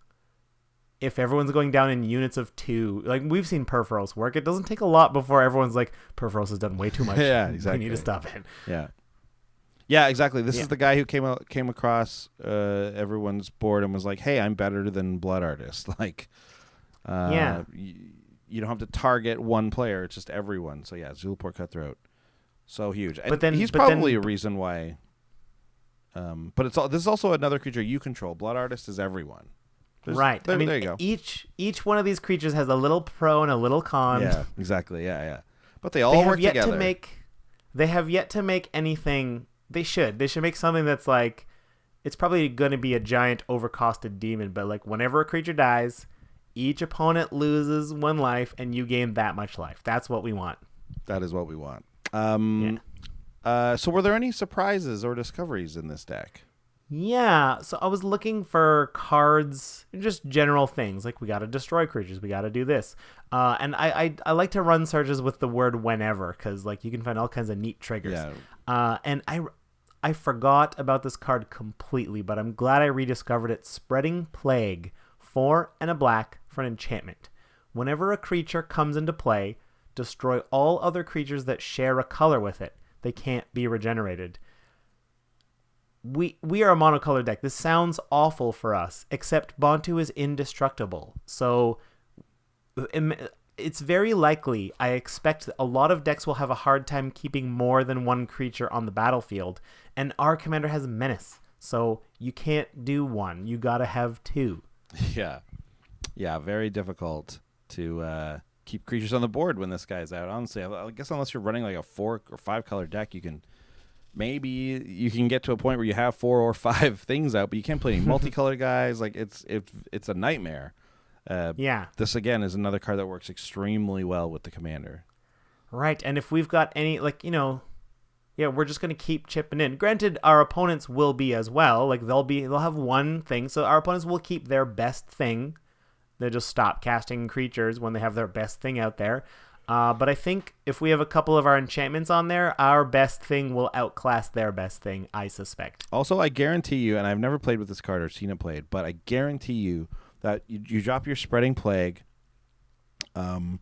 Speaker 2: if everyone's going down in units of 2. Like, we've seen Perforos work. It doesn't take a lot before everyone's like, Perforos has done way too much.
Speaker 1: Yeah, exactly.
Speaker 2: We need to stop it.
Speaker 1: Yeah. Yeah, exactly. This is the guy who came across everyone's board and was like, "Hey, I'm better than Blood Artist." Like, you don't have to target one player; it's just everyone. So yeah, Zulaport Cutthroat, so huge. And he's probably a reason why. But this is also another creature you control. Blood Artist is everyone.
Speaker 2: Right.
Speaker 1: There you go.
Speaker 2: Each one of these creatures has a little pro and a little con.
Speaker 1: Yeah, exactly. Yeah. But they all work together.
Speaker 2: They have yet to make anything. They should make something that's like, it's probably going to be a giant overcosted demon, but like whenever a creature dies, each opponent loses 1 life and you gain that much life. That's what we want.
Speaker 1: That is what we want. So were there any surprises or discoveries in this deck?
Speaker 2: Yeah, so I was looking for cards, just general things, like we got to destroy creatures, we got to do this. And I like to run searches with the word whenever, because like you can find all kinds of neat triggers.
Speaker 1: Yeah.
Speaker 2: And I forgot about this card completely, but I'm glad I rediscovered it. Spreading Plague, 4 and a black for an enchantment. Whenever a creature comes into play, destroy all other creatures that share a color with it. They can't be regenerated. We are a monocolored deck. This sounds awful for us, except Bontu is indestructible. So it's very likely, I expect a lot of decks will have a hard time keeping more than 1 creature on the battlefield, and our commander has Menace. So you can't do 1. You got to have 2.
Speaker 1: Yeah. Yeah, very difficult to keep creatures on the board when this guy's out. Honestly, I guess unless you're running like a 4 or 5 color deck, you can get to a point where you have 4 or 5 things out, but you can't play any multicolored guys. Like it's a nightmare. This again is another card that works extremely well with the commander.
Speaker 2: Right, and if we've got any, like, we're just gonna keep chipping in. Granted, our opponents will be as well. Like they'll have 1 thing, so our opponents will keep their best thing. They'll just stop casting creatures when they have their best thing out there. But I think if we have a couple of our enchantments on there, our best thing will outclass their best thing, I suspect.
Speaker 1: Also, I guarantee you, and I've never played with this card or seen it played, but I guarantee you that you drop your Spreading Plague. Maybe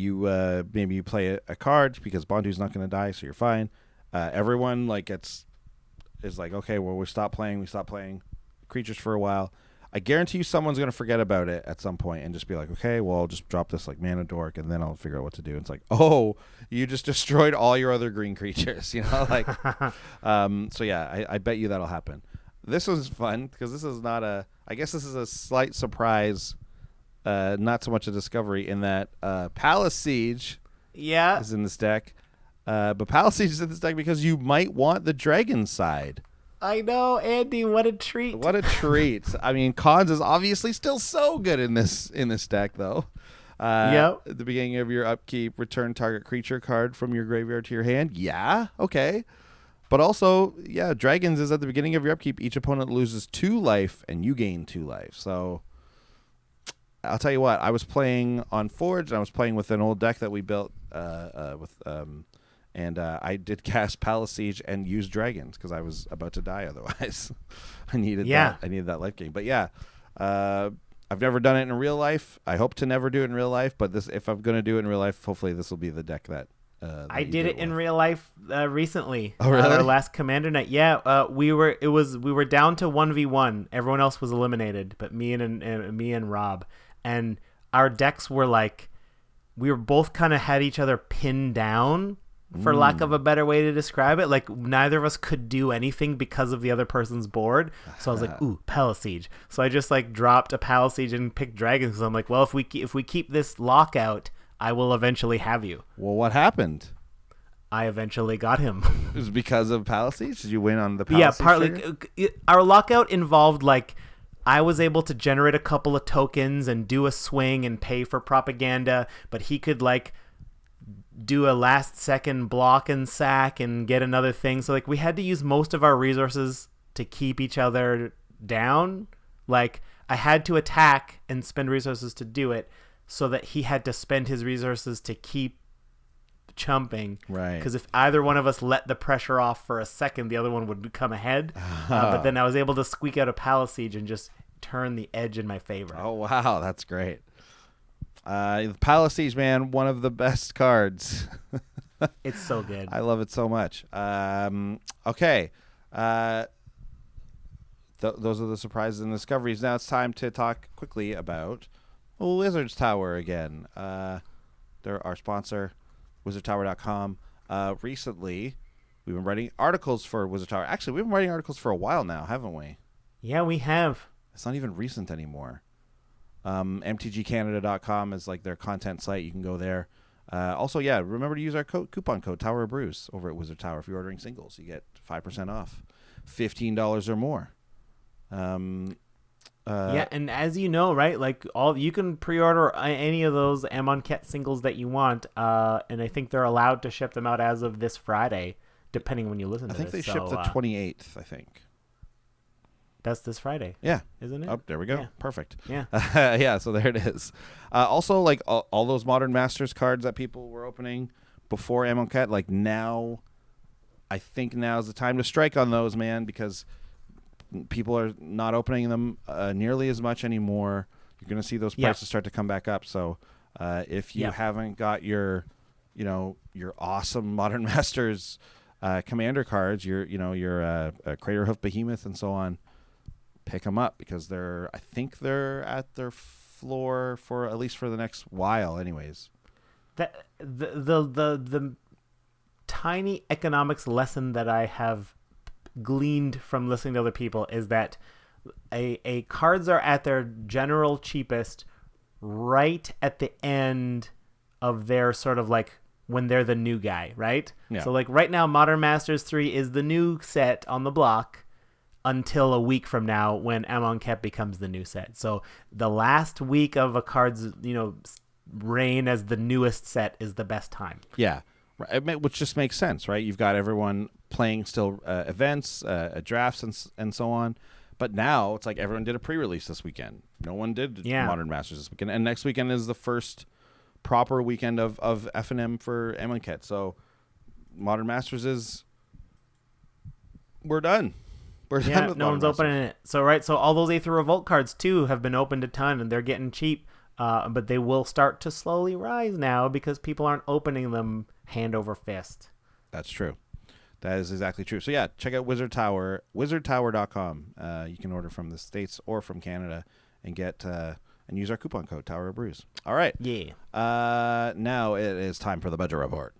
Speaker 1: you play a card because Bontu's not going to die, so you're fine. Everyone is like, okay, well, we stop playing creatures for a while. I guarantee you someone's going to forget about it at some point and just be like, okay, well, I'll just drop this like Mana Dork and then I'll figure out what to do. And it's like, oh, you just destroyed all your other green creatures, like, so yeah, I bet you that'll happen. This was fun because this is I guess this is a slight surprise, not so much a discovery in that Palace Siege is in this deck. But Palace Siege is in this deck because you might want the dragon side.
Speaker 2: I know, Andy. What a treat!
Speaker 1: What a treat! I mean, Khans is obviously still so good in this deck, though.
Speaker 2: Yep.
Speaker 1: At the beginning of your upkeep, return target creature card from your graveyard to your hand. Yeah, okay. But also, yeah, dragons is at the beginning of your upkeep. Each opponent loses 2 life, and you gain 2 life. So, I'll tell you what. I was playing on Forge, and I was playing with an old deck that we built and I did cast Palace Siege and use dragons because I was about to die otherwise. I needed that life gain. But yeah, I've never done it in real life. I hope to never do it in real life. But if I'm going to do it in real life, hopefully this will be the deck that
Speaker 2: I did it in real life recently.
Speaker 1: Oh, really?
Speaker 2: Our last Commander night. Yeah, we were down to 1v1. Everyone else was eliminated, but me and Rob, and our decks were like, we were both kind of had each other pinned down. for lack of a better way to describe it. Like, neither of us could do anything because of the other person's board. So I was like, ooh, Palace Siege. So I just like dropped a Palace Siege and picked Dragons. So I'm like, well, if we keep this lockout, I will eventually have you.
Speaker 1: Well, what happened?
Speaker 2: I eventually got him.
Speaker 1: It was because of Palace Siege? Did you win on the Palace
Speaker 2: Yeah,
Speaker 1: Siege
Speaker 2: partly.
Speaker 1: trigger?
Speaker 2: Our lockout involved like I was able to generate a couple of tokens and do a swing and pay for propaganda, but he could like do a last second block and sack and get another thing. So like we had to use most of our resources to keep each other down. Like I had to attack and spend resources to do it, so that he had to spend his resources to keep chumping.
Speaker 1: Right.
Speaker 2: Because if either one of us let the pressure off for a second, the other one would come ahead. But then I was able to squeak out a Palace Siege and just turn the edge in my favor.
Speaker 1: Oh, wow. That's great. Palace Siege, man, one of the best cards.
Speaker 2: It's so good.
Speaker 1: I love it so much. Okay. Those are the surprises and discoveries. Now it's time to talk quickly about Wizard's Tower again. They're our sponsor, wizardtower.com. Recently, we've been writing articles for Wizard Tower. Actually, we've been writing articles for a while now, haven't we?
Speaker 2: Yeah, we have.
Speaker 1: It's not even recent anymore. mtgcanada.com is like their content site. You can go there. Also, yeah, remember to use our coupon code Tower of Brews over at Wizard Tower. If you're ordering singles, you get 5% off, $15 or more.
Speaker 2: Yeah, and as you know, right, like you can pre-order any of those Amonkhet singles that you want, and I think they're allowed to ship them out as of this Friday, depending when you listen to
Speaker 1: I think
Speaker 2: this.
Speaker 1: they ship the 28th, I think.
Speaker 2: That's this Friday.
Speaker 1: Yeah.
Speaker 2: Isn't it?
Speaker 1: Oh, there we go.
Speaker 2: Yeah.
Speaker 1: Perfect.
Speaker 2: Yeah.
Speaker 1: Yeah, so there it is. Also, like all those Modern Masters cards that people were opening before Amonkhet, like now, I think now's the time to strike on those, man, because people are not opening them nearly as much anymore. You're going to see those prices start to come back up. So if you haven't got your awesome Modern Masters commander cards, your Craterhoof Behemoth and so on, pick them up, because I think they're at their floor for at least for the next while anyways.
Speaker 2: That the tiny economics lesson that I have gleaned from listening to other people is that a cards are at their general cheapest right at the end of their sort of like when they're the new guy, right?
Speaker 1: Yeah.
Speaker 2: So like right now Modern Masters 3 is the new set on the block until a week from now when Amonkhet becomes the new set. So the last week of a card's, reign as the newest set is the best time.
Speaker 1: Yeah. Which just makes sense, right? You've got everyone playing still events, drafts, and so on. But now it's like everyone did a pre-release this weekend. No one did Modern Masters this weekend. And next weekend is the first proper weekend of F&M for Amonkhet. So Modern Masters is... We're done. We're done with
Speaker 2: no
Speaker 1: Modern
Speaker 2: one's opening it. So all those Aether Revolt cards too have been opened a ton, and they're getting cheap. But they will start to slowly rise now because people aren't opening them hand over fist.
Speaker 1: That's true. That is exactly true. So yeah, check out Wizard Tower, wizardtower.com. You can order from the States or from Canada and get and use our coupon code Tower of Brews. All right.
Speaker 2: Yeah.
Speaker 1: Now it is time for the budget report.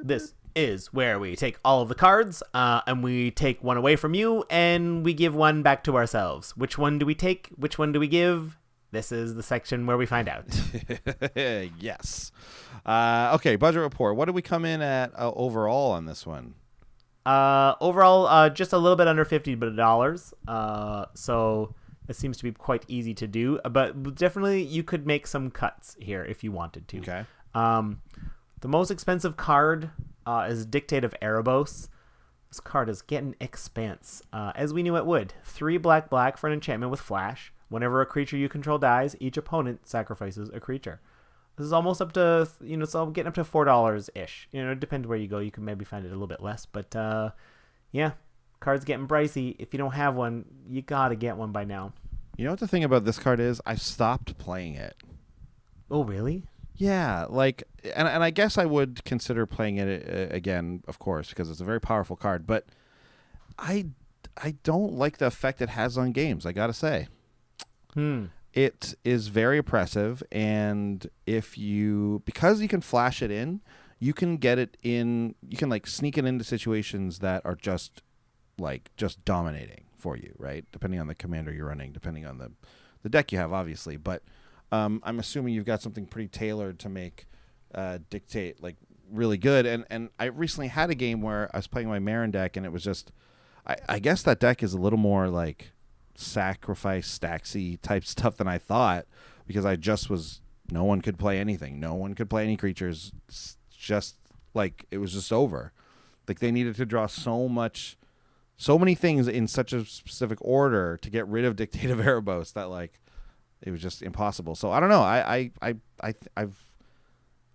Speaker 2: This is where we take all of the cards and we take one away from you and we give one back to ourselves. Which one do we take? Which one do we give? This is the section where we find out.
Speaker 1: Yes. Okay, budget report. What did we come in at overall on this one?
Speaker 2: Overall, just a little bit under $50. So it seems to be quite easy to do. But definitely you could make some cuts here if you wanted to.
Speaker 1: Okay.
Speaker 2: The most expensive card is Dictate of Erebos. This card is getting expense, as we knew it would. 3 black for an enchantment with flash. Whenever a creature you control dies, each opponent sacrifices a creature. This is almost up to, it's all getting up to $4-ish. It depends where you go. You can maybe find it a little bit less. But, yeah, card's getting pricey. If you don't have one, you got to get one by now.
Speaker 1: You know what the thing about this card is? I've stopped playing it.
Speaker 2: Oh, really?
Speaker 1: Yeah, and I guess I would consider playing it again, of course, because it's a very powerful card. But I don't like the effect it has on games, I got to say. it is very oppressive, and because you can flash it in, you can get it in. You can like sneak it into situations that are just dominating for you, right? Depending on the commander you're running, depending on the deck you have, obviously. But I'm assuming you've got something pretty tailored to make dictate like really good. And I recently had a game where I was playing my Marin deck, and it was just, I guess that deck is a little more like sacrifice stacksy type stuff than I thought, because no one could play anything. No one could play any creatures. It's just like, it was just over. Like they needed to draw so many things in such a specific order to get rid of Dictative Erebos that like it was just impossible. So I don't know. I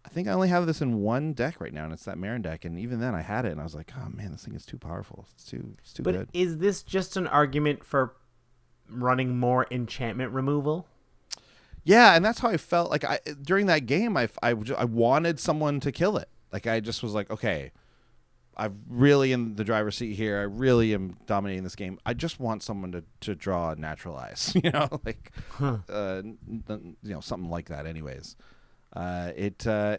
Speaker 1: think I only have this in one deck right now, and it's that Marin deck. And even then, I had it, and I was like, "Oh man, this thing is too powerful. It's too good."
Speaker 2: But is this just an argument for running more enchantment removal?
Speaker 1: Yeah, and that's how I felt. Like during that game, I wanted someone to kill it. Like I just was like, okay, I'm really in the driver's seat here. I really am dominating this game. I just want someone to draw Naturalize, like something like that. Anyways, the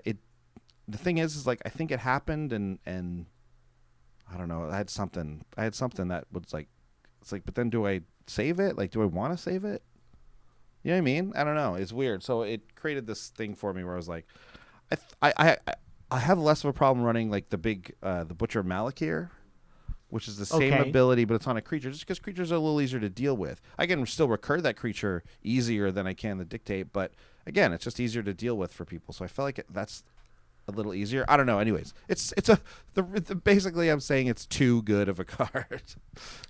Speaker 1: thing is like I think it happened, and I don't know. I had something that was like, it's like, but then do I save it? Like, do I want to save it? You know what I mean? I don't know. It's weird. So it created this thing for me where I was like, I have less of a problem running like the big the Butcher Malakir, which is the same ability, but it's on a creature, just because creatures are a little easier to deal with. I can still recur that creature easier than I can the Dictate, but again, it's just easier to deal with for people. So I felt like that's a little easier. I don't know. Anyways, basically I'm saying it's too good of a card.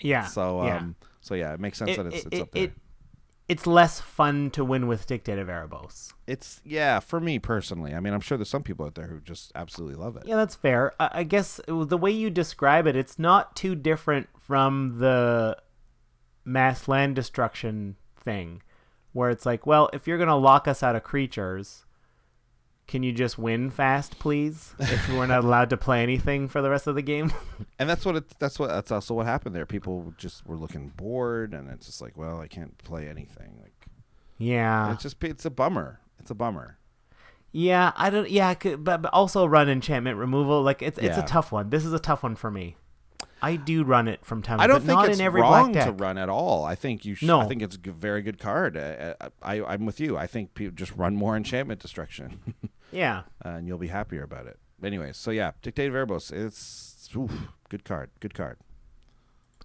Speaker 2: Yeah.
Speaker 1: So yeah, it makes sense that it's up there.
Speaker 2: It's less fun to win with Dictative Erebos.
Speaker 1: For me personally. I mean, I'm sure there's some people out there who just absolutely love it.
Speaker 2: Yeah, that's fair. I guess the way you describe it, it's not too different from the mass land destruction thing, where it's like, well, if you're going to lock us out of creatures, can you just win fast, please? If we're not allowed to play anything for the rest of the game.
Speaker 1: And that's also what happened there. People just were looking bored, and it's just like, well, I can't play anything. Like,
Speaker 2: yeah,
Speaker 1: it's a bummer. It's a bummer.
Speaker 2: Yeah, I don't. Yeah, but also run enchantment removal. Like it's a tough one. This is a tough one for me. I do run it from time to time.
Speaker 1: I don't think
Speaker 2: not
Speaker 1: it's
Speaker 2: in every
Speaker 1: wrong
Speaker 2: black
Speaker 1: to
Speaker 2: deck.
Speaker 1: run at all. I think you should. No. I think it's a very good card. I'm with you. I think people just run more enchantment destruction.
Speaker 2: Yeah.
Speaker 1: And you'll be happier about it. Anyways, so yeah, Dictative Erebos. It's good card. Good card.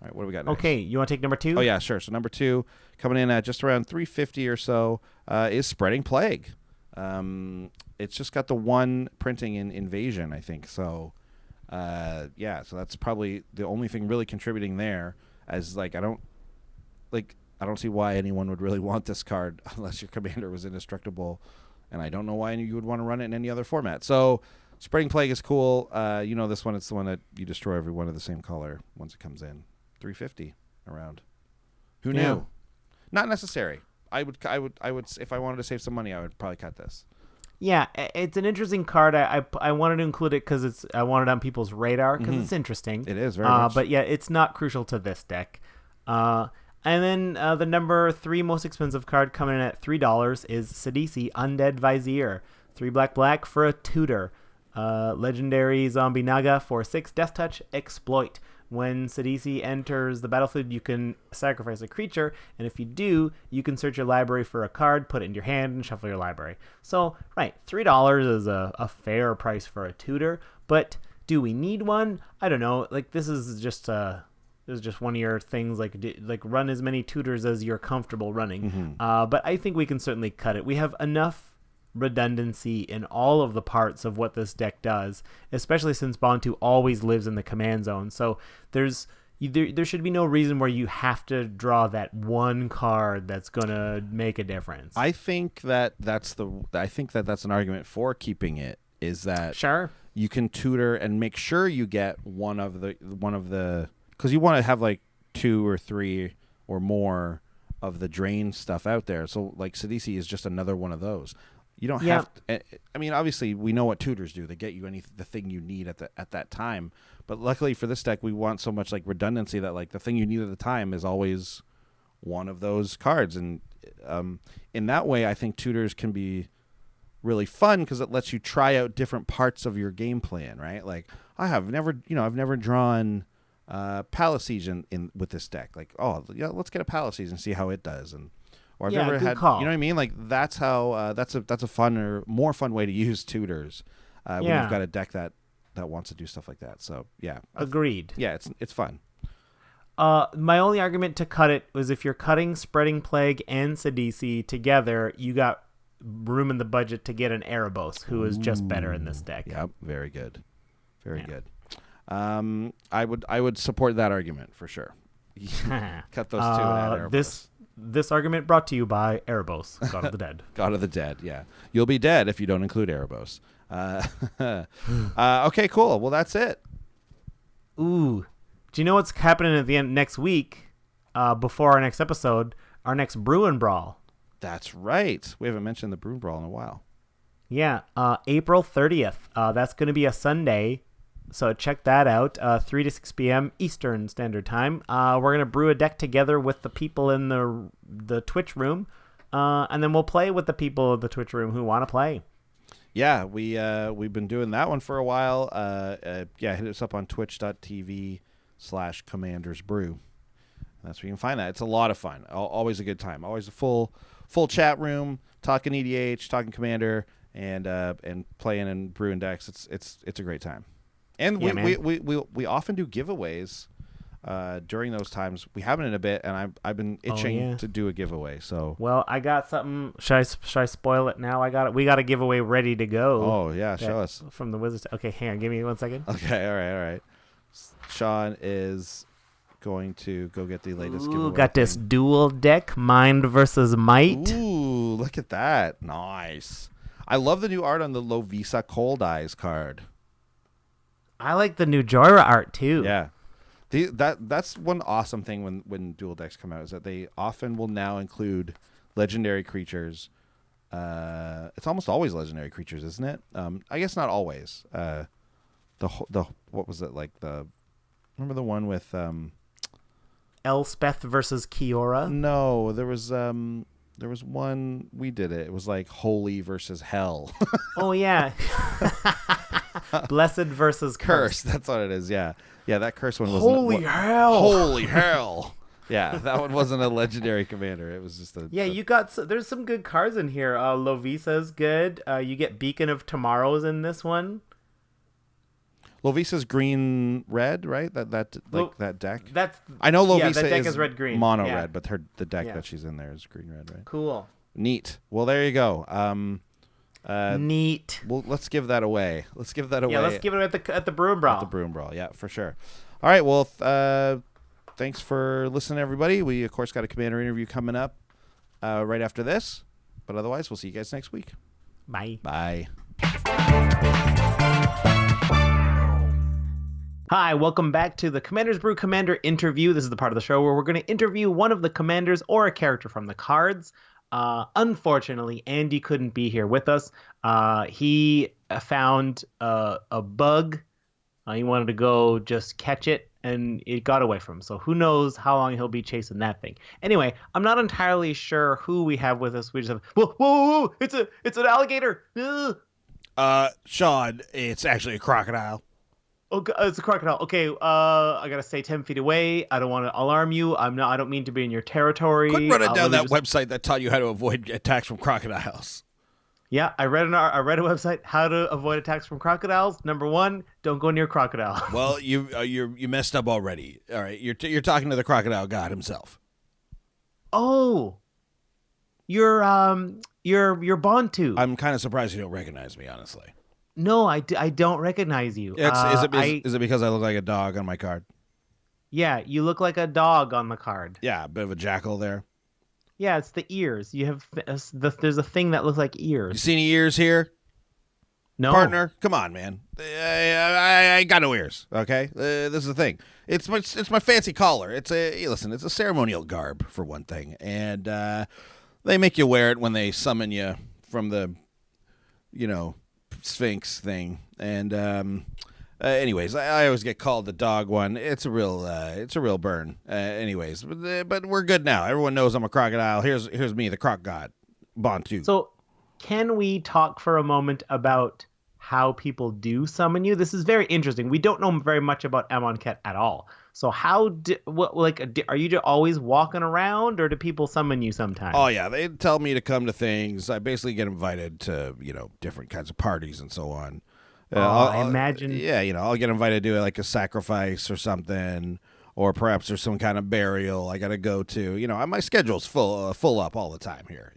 Speaker 1: All right, what do we got next?
Speaker 2: Okay, you want to take number 2?
Speaker 1: Oh yeah, sure. So number 2, coming in at just around 350 or so, is Spreading Plague. It's just got the one printing in Invasion, I think. So, so that's probably the only thing really contributing there. As like, I don't see why anyone would really want this card unless your commander was indestructible, and I don't know why you would want to run it in any other format. So, Spreading Plague is cool. This one, it's the one that you destroy every one of the same color once it comes in. 350 around. Who knew?
Speaker 2: Yeah.
Speaker 1: Not necessary. I would if I wanted to save some money, I would probably cut this.
Speaker 2: Yeah, it's an interesting card. I wanted to include it because I wanted it on people's radar because it's interesting.
Speaker 1: It is very much.
Speaker 2: But yeah, it's not crucial to this deck. And then the number 3 most expensive card coming in at $3 is Sidisi Undead Vizier. 3 black for a tutor. Legendary Zombie Naga for 6 Death Touch Exploit. When Sidisi enters the battlefield, you can sacrifice a creature, and if you do, you can search your library for a card, put it in your hand, and shuffle your library. So, right, $3 is a fair price for a tutor, but do we need one? I don't know. Like, this is just one of your things, like run as many tutors as you're comfortable running. But I think we can certainly cut it. We have enough redundancy in all of the parts of what this deck does, especially since Bontu always lives in the command zone. So there should be no reason where you have to draw that one card that's gonna make a difference.
Speaker 1: I think that's an argument for keeping it, is that
Speaker 2: sure
Speaker 1: you can tutor and make sure you get one of the because you want to have like 2 or 3 or more of the drain stuff out there. So like Sidisi is just another one of those. You don't have to, I mean, obviously we know what tutors do. They get you the thing you need at that time. But luckily for this deck, we want so much like redundancy that like the thing you need at the time is always one of those cards. And in that way, I think tutors can be really fun because it lets you try out different parts of your game plan, right? Like I've never drawn Palace Siege in with this deck. Like, oh, yeah, let's get a Palace Siege and see how it does. Or I've never had,
Speaker 2: call.
Speaker 1: you know what I mean? Like that's how that's a fun more fun way to use tutors when you've got a deck that wants to do stuff like that. So yeah,
Speaker 2: agreed.
Speaker 1: Yeah, it's fun.
Speaker 2: My only argument to cut it was if you're cutting Spreading Plague and Sidisi together, you got room in the budget to get an Erebos, who is just better in this deck.
Speaker 1: Yep, very good. Very good. I would support that argument for sure. Cut those two and add Erebos.
Speaker 2: This argument brought to you by Erebos, God of the Dead.
Speaker 1: God of the Dead, yeah. You'll be dead if you don't include Erebos. Okay, cool. Well, that's it.
Speaker 2: Ooh. Do you know what's happening at the end next week, before our next episode, our next Brew and Brawl?
Speaker 1: That's right. We haven't mentioned the Brew and Brawl in a while.
Speaker 2: Yeah, April 30th. That's going to be a Sunday, so check that out, 3 to 6 p.m. Eastern Standard Time. We're going to brew a deck together with the people in the Twitch room, and then we'll play with the people of the Twitch room who want to play.
Speaker 1: Yeah, we've been doing that one for a while. Hit us up on twitch.tv/commandersbrew. That's where you can find that. It's a lot of fun. Always a good time. Always a full chat room, talking EDH, talking Commander, and playing and brewing decks. It's a great time. And we often do giveaways during those times. We haven't in a bit, and I've been itching to do a giveaway. So
Speaker 2: I got something. Should I spoil it now? We got a giveaway ready to go.
Speaker 1: Oh yeah, show us
Speaker 2: from the Wizards. Okay, hang on, give me 1 second.
Speaker 1: Okay, all right. Sean is going to go get the latest giveaway.
Speaker 2: Got this dual deck, Mind versus Might.
Speaker 1: Ooh, look at that. Nice. I love the new art on the Lovisa Cold Eyes card.
Speaker 2: I like the new Jorah art too.
Speaker 1: Yeah. That's one awesome thing when dual decks come out is that they often will now include legendary creatures. It's almost always legendary creatures, isn't it? I guess not always. The what was it like remember the one with
Speaker 2: Elspeth versus Kiora?
Speaker 1: No, there was one we did it. It was like Holy versus Hell.
Speaker 2: Oh yeah. Blessed versus Curse.
Speaker 1: That's what it is. Yeah. That curse one was
Speaker 2: Holy
Speaker 1: hell. Yeah, that one wasn't a legendary commander. It was just
Speaker 2: you got there's some good cards in here. Lovisa's good. You get Beacon of Tomorrows in this one.
Speaker 1: Lovisa's green red, right? That deck.
Speaker 2: I
Speaker 1: know Lovisa
Speaker 2: that deck is red green.
Speaker 1: Mono red, but the deck that she's in there is green red, right?
Speaker 2: Cool.
Speaker 1: Neat. Well, there you go.
Speaker 2: Neat.
Speaker 1: Well, let's give that away. Yeah, let's give it
Speaker 2: at the Brew and Brawl.
Speaker 1: At the Brew and Brawl, yeah, for sure. All right, well, thanks for listening, everybody. We, of course, got a Commander interview coming up right after this. But otherwise, we'll see you guys next week.
Speaker 2: Bye.
Speaker 1: Bye.
Speaker 2: Hi, welcome back to the Commander's Brew Commander interview. This is the part of the show where we're going to interview one of the commanders or a character from the cards. Unfortunately, Andy couldn't be here with us. He found a bug. He wanted to go just catch it, and it got away from him. So who knows how long he'll be chasing that thing. Anyway, I'm not entirely sure who we have with us. We just have whoa! It's an alligator. Ugh.
Speaker 1: Sean, it's actually a crocodile.
Speaker 2: Oh, it's a crocodile. Okay, I gotta stay 10 feet away. I don't want to alarm you. I don't mean to be in your territory.
Speaker 1: Quit running down that website that taught you how to avoid attacks from crocodiles.
Speaker 2: Yeah, I read a website how to avoid attacks from crocodiles. Number 1, don't go near crocodile.
Speaker 1: Well, you messed up already. All right, you're talking to the crocodile god himself.
Speaker 2: Oh, you're Bontu.
Speaker 1: I'm kind of surprised you don't recognize me, honestly.
Speaker 2: No, I don't recognize you.
Speaker 1: Is it because I look like a dog on my card?
Speaker 2: Yeah, you look like a dog on the card.
Speaker 1: Yeah, a bit of a jackal there.
Speaker 2: Yeah, it's the ears. You have there's a thing that looks like ears.
Speaker 1: You see any ears here?
Speaker 2: No.
Speaker 1: Partner, come on, man. I got no ears. Okay, this is the thing. It's my fancy collar. It's a ceremonial garb for one thing, and they make you wear it when they summon you from the, Sphinx thing, and Anyways, I always get called the dog one. It's a real burn. Anyways, but we're good now. Everyone knows I'm a crocodile. Here's me, the croc god, Bontu.
Speaker 2: So, can we talk for a moment about how people do summon you? This is very interesting. We don't know very much about Amonkhet at all. So, are you always walking around, or do people summon you sometimes?
Speaker 1: Oh yeah, they tell me to come to things. I basically get invited to different kinds of parties and so on.
Speaker 2: I imagine.
Speaker 1: Yeah, I'll get invited to like a sacrifice or something, or perhaps there's some kind of burial I got to go to. My schedule's full up all the time here.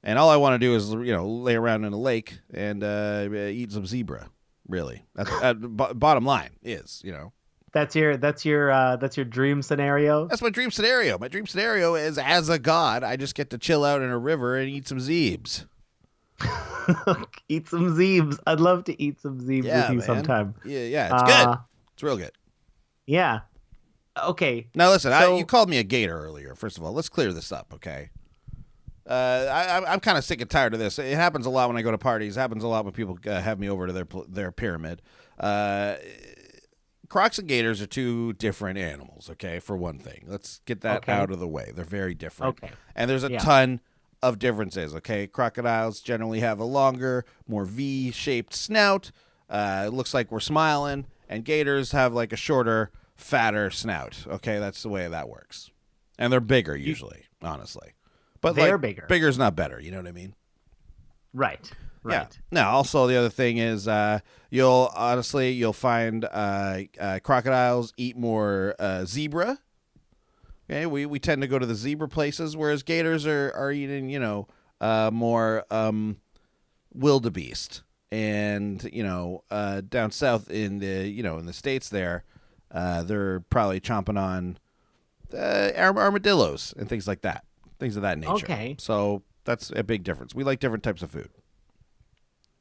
Speaker 1: And all I want to do is lay around in a lake and eat some zebra. Really, bottom line is
Speaker 2: That's your dream scenario.
Speaker 1: That's my dream scenario. My dream scenario is as a god, I just get to chill out in a river and eat some zebes.
Speaker 2: Eat some zebes. I'd love to eat some zebes with you sometime.
Speaker 1: Yeah, it's good. It's real good.
Speaker 2: Yeah. Okay.
Speaker 1: Now listen, you called me a gator earlier. First of all, let's clear this up, okay? I'm kind of sick and tired of this. It happens a lot when I go to parties. It happens a lot when people have me over to their pyramid. Crocs and gators are two different animals, okay, for one thing. Let's get that out of the way. They're very different.
Speaker 2: Okay.
Speaker 1: And there's a ton of differences, okay? Crocodiles generally have a longer, more V-shaped snout. It looks like we're smiling. And gators have like a shorter, fatter snout, okay? That's the way that works. And they're bigger usually, honestly. But
Speaker 2: they're bigger.
Speaker 1: Bigger's not better, you know what I mean?
Speaker 2: Right.
Speaker 1: Yeah. Now, also the other thing is you'll find crocodiles eat more zebra. Okay, we tend to go to the zebra places, whereas gators are eating more wildebeest. And down south in the States they're probably chomping on armadillos and things like that, things of that nature.
Speaker 2: Okay.
Speaker 1: So that's a big difference. We like different types of food.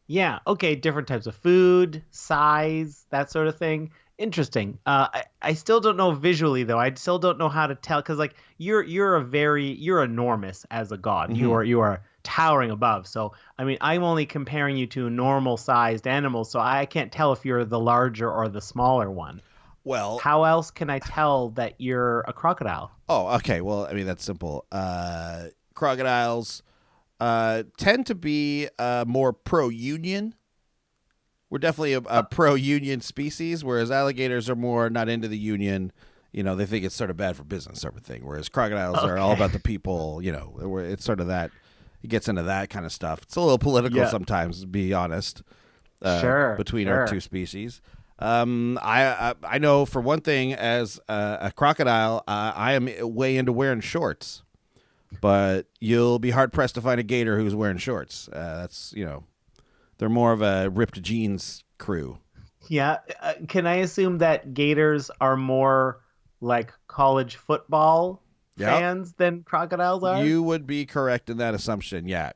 Speaker 2: Yeah. Okay. Different types of food, size, that sort of thing. Interesting. I still don't know visually though. I still don't know how to tell because like you're enormous as a god.
Speaker 1: Mm-hmm.
Speaker 2: You are towering above. So I mean, I'm only comparing you to normal sized animals, so I can't tell if you're the larger or the smaller one.
Speaker 1: Well,
Speaker 2: how else can I tell that you're a crocodile?
Speaker 1: Oh, okay. Well, I mean that's simple. Crocodiles tend to be more pro-union. We're definitely a pro-union species, whereas alligators are more not into the union. They think it's sort of bad for business sort of thing, whereas crocodiles are all about the people. It's sort of that. It gets into that kind of stuff. It's a little political sometimes, to be honest, between our two species. I know for one thing, as a crocodile, I am way into wearing shorts. But you'll be hard-pressed to find a gator who's wearing shorts. They're more of a ripped jeans crew.
Speaker 2: Yeah. Can I assume that gators are more like college football fans than crocodiles are?
Speaker 1: You would be correct in that assumption, yeah.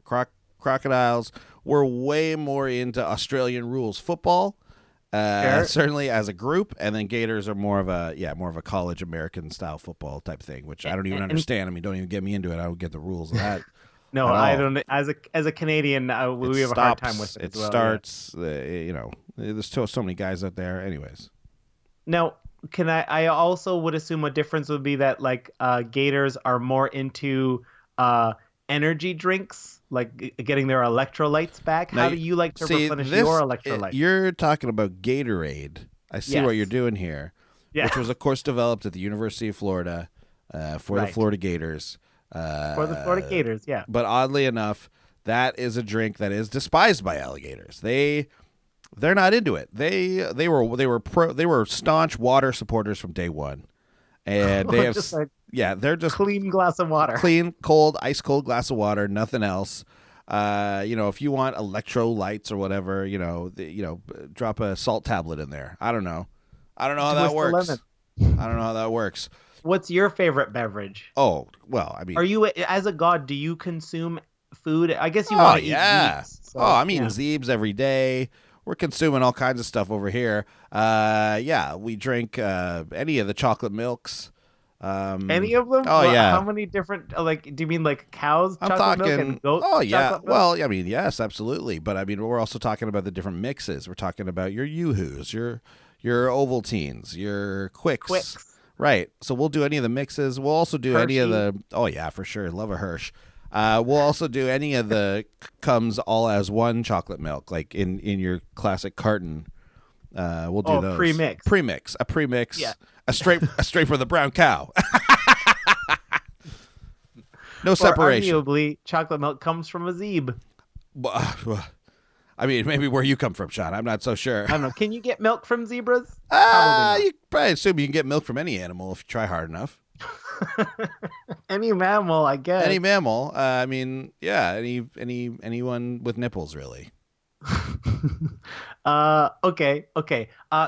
Speaker 1: Crocodiles were way more into Australian rules football, certainly as a group, and then gators are more of a college American style football type thing, which I don't even understand. I mean, don't even get me into it. I don't get the rules of that.
Speaker 2: No, I don't. As a Canadian, we have a hard time with it.
Speaker 1: It starts. There's so many guys out there. Anyways.
Speaker 2: Now, I also would assume a difference would be that like gators are more into energy drinks, like getting their electrolytes back. How do you like to replenish your electrolytes?
Speaker 1: You're talking about Gatorade. I see what you're doing here, which was, of course, developed at the University of Florida for the Florida Gators.
Speaker 2: For the Florida Gators, yeah.
Speaker 1: But oddly enough, that is a drink that is despised by alligators. They're not into it. They were staunch water supporters from day one, and they have they're just
Speaker 2: clean glass of water,
Speaker 1: clean, cold, ice cold glass of water, nothing else. If you want electrolytes or whatever, drop a salt tablet in there. I don't know how that works. I don't know how that works.
Speaker 2: What's your favorite beverage?
Speaker 1: Oh, well, I mean,
Speaker 2: are you, as a god, do you consume food? I guess you want to eat meats, so,
Speaker 1: I'm eating zebes every day. We're consuming all kinds of stuff over here. We drink any of the chocolate milks.
Speaker 2: Any of them?
Speaker 1: Oh, yeah.
Speaker 2: How many different? Do you mean like cows
Speaker 1: I'm
Speaker 2: chocolate
Speaker 1: talking.
Speaker 2: milk and goat
Speaker 1: Oh yeah.
Speaker 2: chocolate milk?
Speaker 1: Well, I mean, yes, absolutely. But I mean, we're also talking about the different mixes. We're talking about your Yoo-Hoos, your Ovaltines, your Quicks. Right. So we'll do any of the mixes. We'll also do any of the. Oh yeah, for sure. Love a Hirsch. We'll also do any of the comes all as one chocolate milk, like in your classic carton. We'll do those a premix. Yeah. A straight for the brown cow. No separation.
Speaker 2: Or arguably, chocolate milk comes from a zebra.
Speaker 1: I mean, maybe where you come from, Sean. I'm not so sure.
Speaker 2: I don't know. Can you get milk from zebras?
Speaker 1: You probably assume you can get milk from any animal if you try hard enough.
Speaker 2: Any mammal, I guess.
Speaker 1: Any mammal. I mean, yeah. Anyone with nipples, really.
Speaker 2: Okay.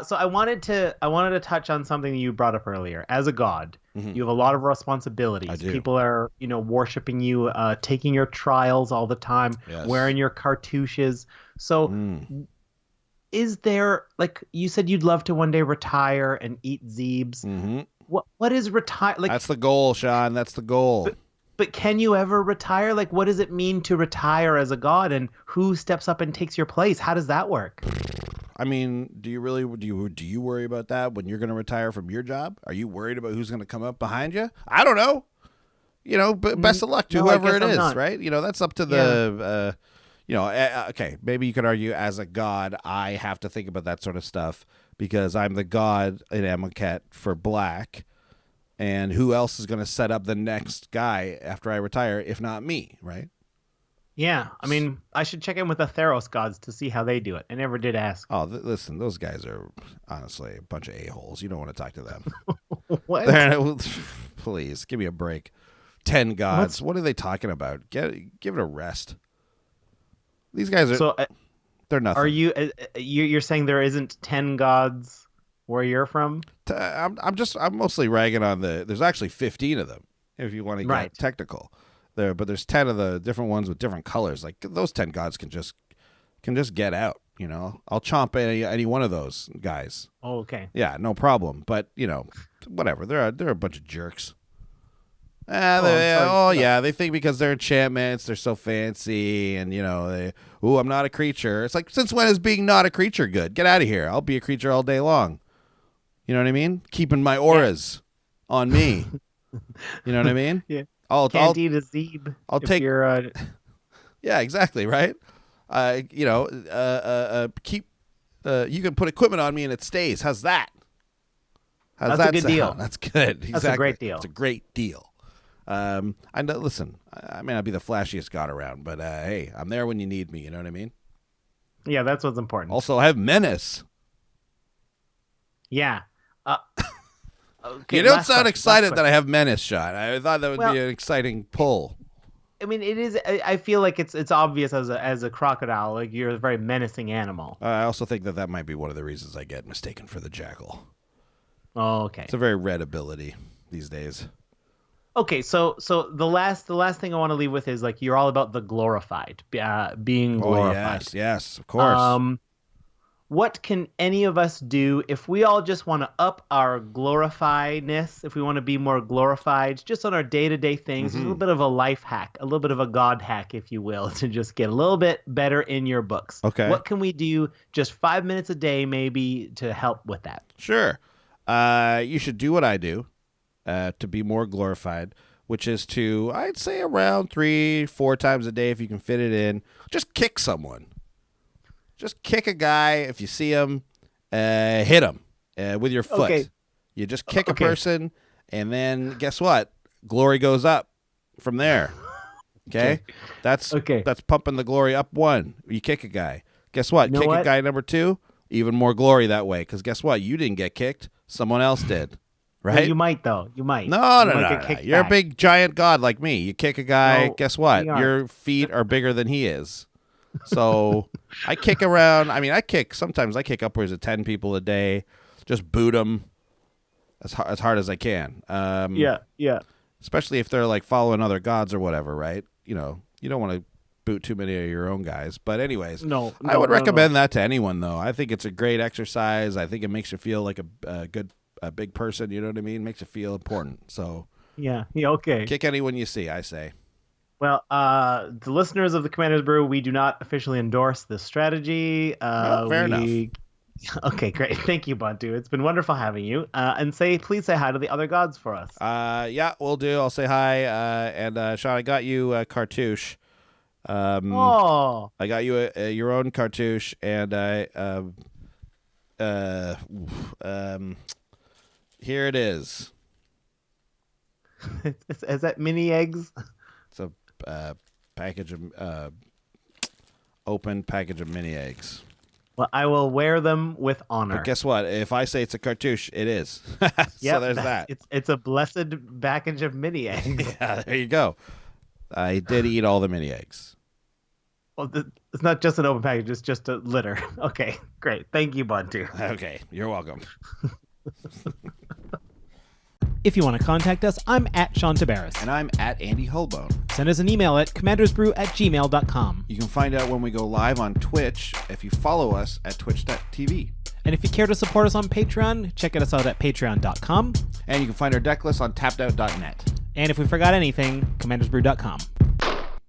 Speaker 2: So I wanted to touch on something you brought up earlier. As a god, you have a lot of responsibilities.
Speaker 1: I do.
Speaker 2: People are, worshiping you, taking your trials all the time, wearing your cartouches. So is there, like you said, you'd love to one day retire and eat zebes?
Speaker 1: Mm-hmm.
Speaker 2: What is retire? Like,
Speaker 1: that's the goal, Sean. That's the goal.
Speaker 2: But can you ever retire? Like, what does it mean to retire as a god, and who steps up and takes your place? How does that work?
Speaker 1: I mean, do you worry about that when you're going to retire from your job? Are you worried about who's going to come up behind you? I don't know. But best of luck to whoever it is, right? That's up to the, okay, maybe you could argue as a god, I have to think about that sort of stuff because I'm the god in Amonkhet for black. And who else is going to set up the next guy after I retire, if not me, right?
Speaker 2: Yeah, I mean, I should check in with the Theros gods to see how they do it. I never did ask.
Speaker 1: Oh, listen, those guys are honestly a bunch of a-holes. You don't want to talk to them.
Speaker 2: What?
Speaker 1: Please, give me a break. 10 gods. What are they talking about? Give it a rest. These guys are. They're nothing.
Speaker 2: Are you're saying there isn't 10 gods where you're from?
Speaker 1: I'm mostly ragging on there's actually 15 of them if you want to get technical there, but there's 10 of the different ones with different colors. Like those 10 gods can just get out, I'll chomp any one of those guys.
Speaker 2: Oh, okay.
Speaker 1: Yeah, no problem. But whatever. They're a bunch of jerks. They think because they're enchantments, they're so fancy, and I'm not a creature. It's like, since when is being not a creature good? Get out of here. I'll be a creature all day long. You know what I mean? Keeping my auras on me. You know what I mean?
Speaker 2: Yeah. Can't eat a zeb.
Speaker 1: I'll take. Yeah, exactly. Right. Keep. You can put equipment on me and it stays. How's that?
Speaker 2: That's a good deal.
Speaker 1: That's good. Exactly.
Speaker 2: That's a great deal.
Speaker 1: It's a great deal. I know. Listen, I may not be the flashiest god around, but hey, I'm there when you need me. You know what I mean?
Speaker 2: Yeah, that's what's important.
Speaker 1: Also, I have menace.
Speaker 2: Yeah. Okay,
Speaker 1: you don't sound excited that I have menace, Sean. I thought that would be an exciting pull.
Speaker 2: I mean, it is. I feel like it's obvious as a crocodile. Like, you're a very menacing animal.
Speaker 1: I also think that might be one of the reasons I get mistaken for the jackal.
Speaker 2: Oh, okay.
Speaker 1: It's a very red ability these days.
Speaker 2: Okay, so the last thing I want to leave with is, like, you're all about the glorified, being glorified.
Speaker 1: Oh, yes, of course.
Speaker 2: What can any of us do if we all just want to up our glorifiedness, if we want to be more glorified, just on our day-to-day things, a little bit of a life hack, a little bit of a god hack, if you will, to just get a little bit better in your books?
Speaker 1: Okay.
Speaker 2: What can we do just 5 minutes a day maybe to help with that?
Speaker 1: Sure. You should do what I do to be more glorified, which is to, I'd say, around 3-4 times a day, if you can fit it in, just kick someone. Just kick a guy. If you see him, hit him with your foot.
Speaker 2: Okay.
Speaker 1: You just kick a person, and then guess what? Glory goes up from there. Okay? That's pumping the glory up one. You kick a guy. Guess what?
Speaker 2: You know
Speaker 1: a guy number 2, even more glory that way. Because guess what? You didn't get kicked. Someone else did. Right?
Speaker 2: Well, you might, though. You might.
Speaker 1: No. You're a big giant god like me. You kick a guy. Guess what? Your feet are bigger than he is. So I kick around. I mean, sometimes I kick upwards of 10 people a day. Just boot them as hard as I can.
Speaker 2: Yeah.
Speaker 1: Especially if they're like following other gods or whatever, right? You don't want to boot too many of your own guys. But anyways, I would recommend that to anyone, though. I think it's a great exercise. I think it makes you feel like a good a big person. You know what I mean? Makes you feel important. So
Speaker 2: Yeah. Okay.
Speaker 1: kick anyone you see, I say.
Speaker 2: Well, the listeners of the Commander's Brew, we do not officially endorse this strategy.
Speaker 1: Fair enough.
Speaker 2: Okay, great. Thank you, Bontu. It's been wonderful having you. And please say hi to the other gods for us.
Speaker 1: Yeah, we'll do. I'll say hi. And Sean, I got you a cartouche.
Speaker 2: Oh.
Speaker 1: I got you your own cartouche, and here it is.
Speaker 2: Is that mini eggs?
Speaker 1: It's a package of open package of mini eggs.
Speaker 2: Well, I will wear them with honor.
Speaker 1: But guess what? If I say it's a cartouche, it is. So there's that.
Speaker 2: It's a blessed package of mini eggs.
Speaker 1: Yeah, there you go. I did eat all the mini eggs.
Speaker 2: Well, it's not just an open package; it's just a litter. Okay, great. Thank you, Bontu.
Speaker 1: Okay, you're welcome.
Speaker 4: If you want to contact us, I'm at Sean Tabaris.
Speaker 1: And I'm at Andy Holbone.
Speaker 4: Send us an email at commandersbrew@gmail.com.
Speaker 1: You can find out when we go live on Twitch if you follow us at twitch.tv.
Speaker 4: And if you care to support us on Patreon, check us out at patreon.com.
Speaker 1: And you can find our deck list on tappedout.net.
Speaker 4: And if we forgot anything, commandersbrew.com.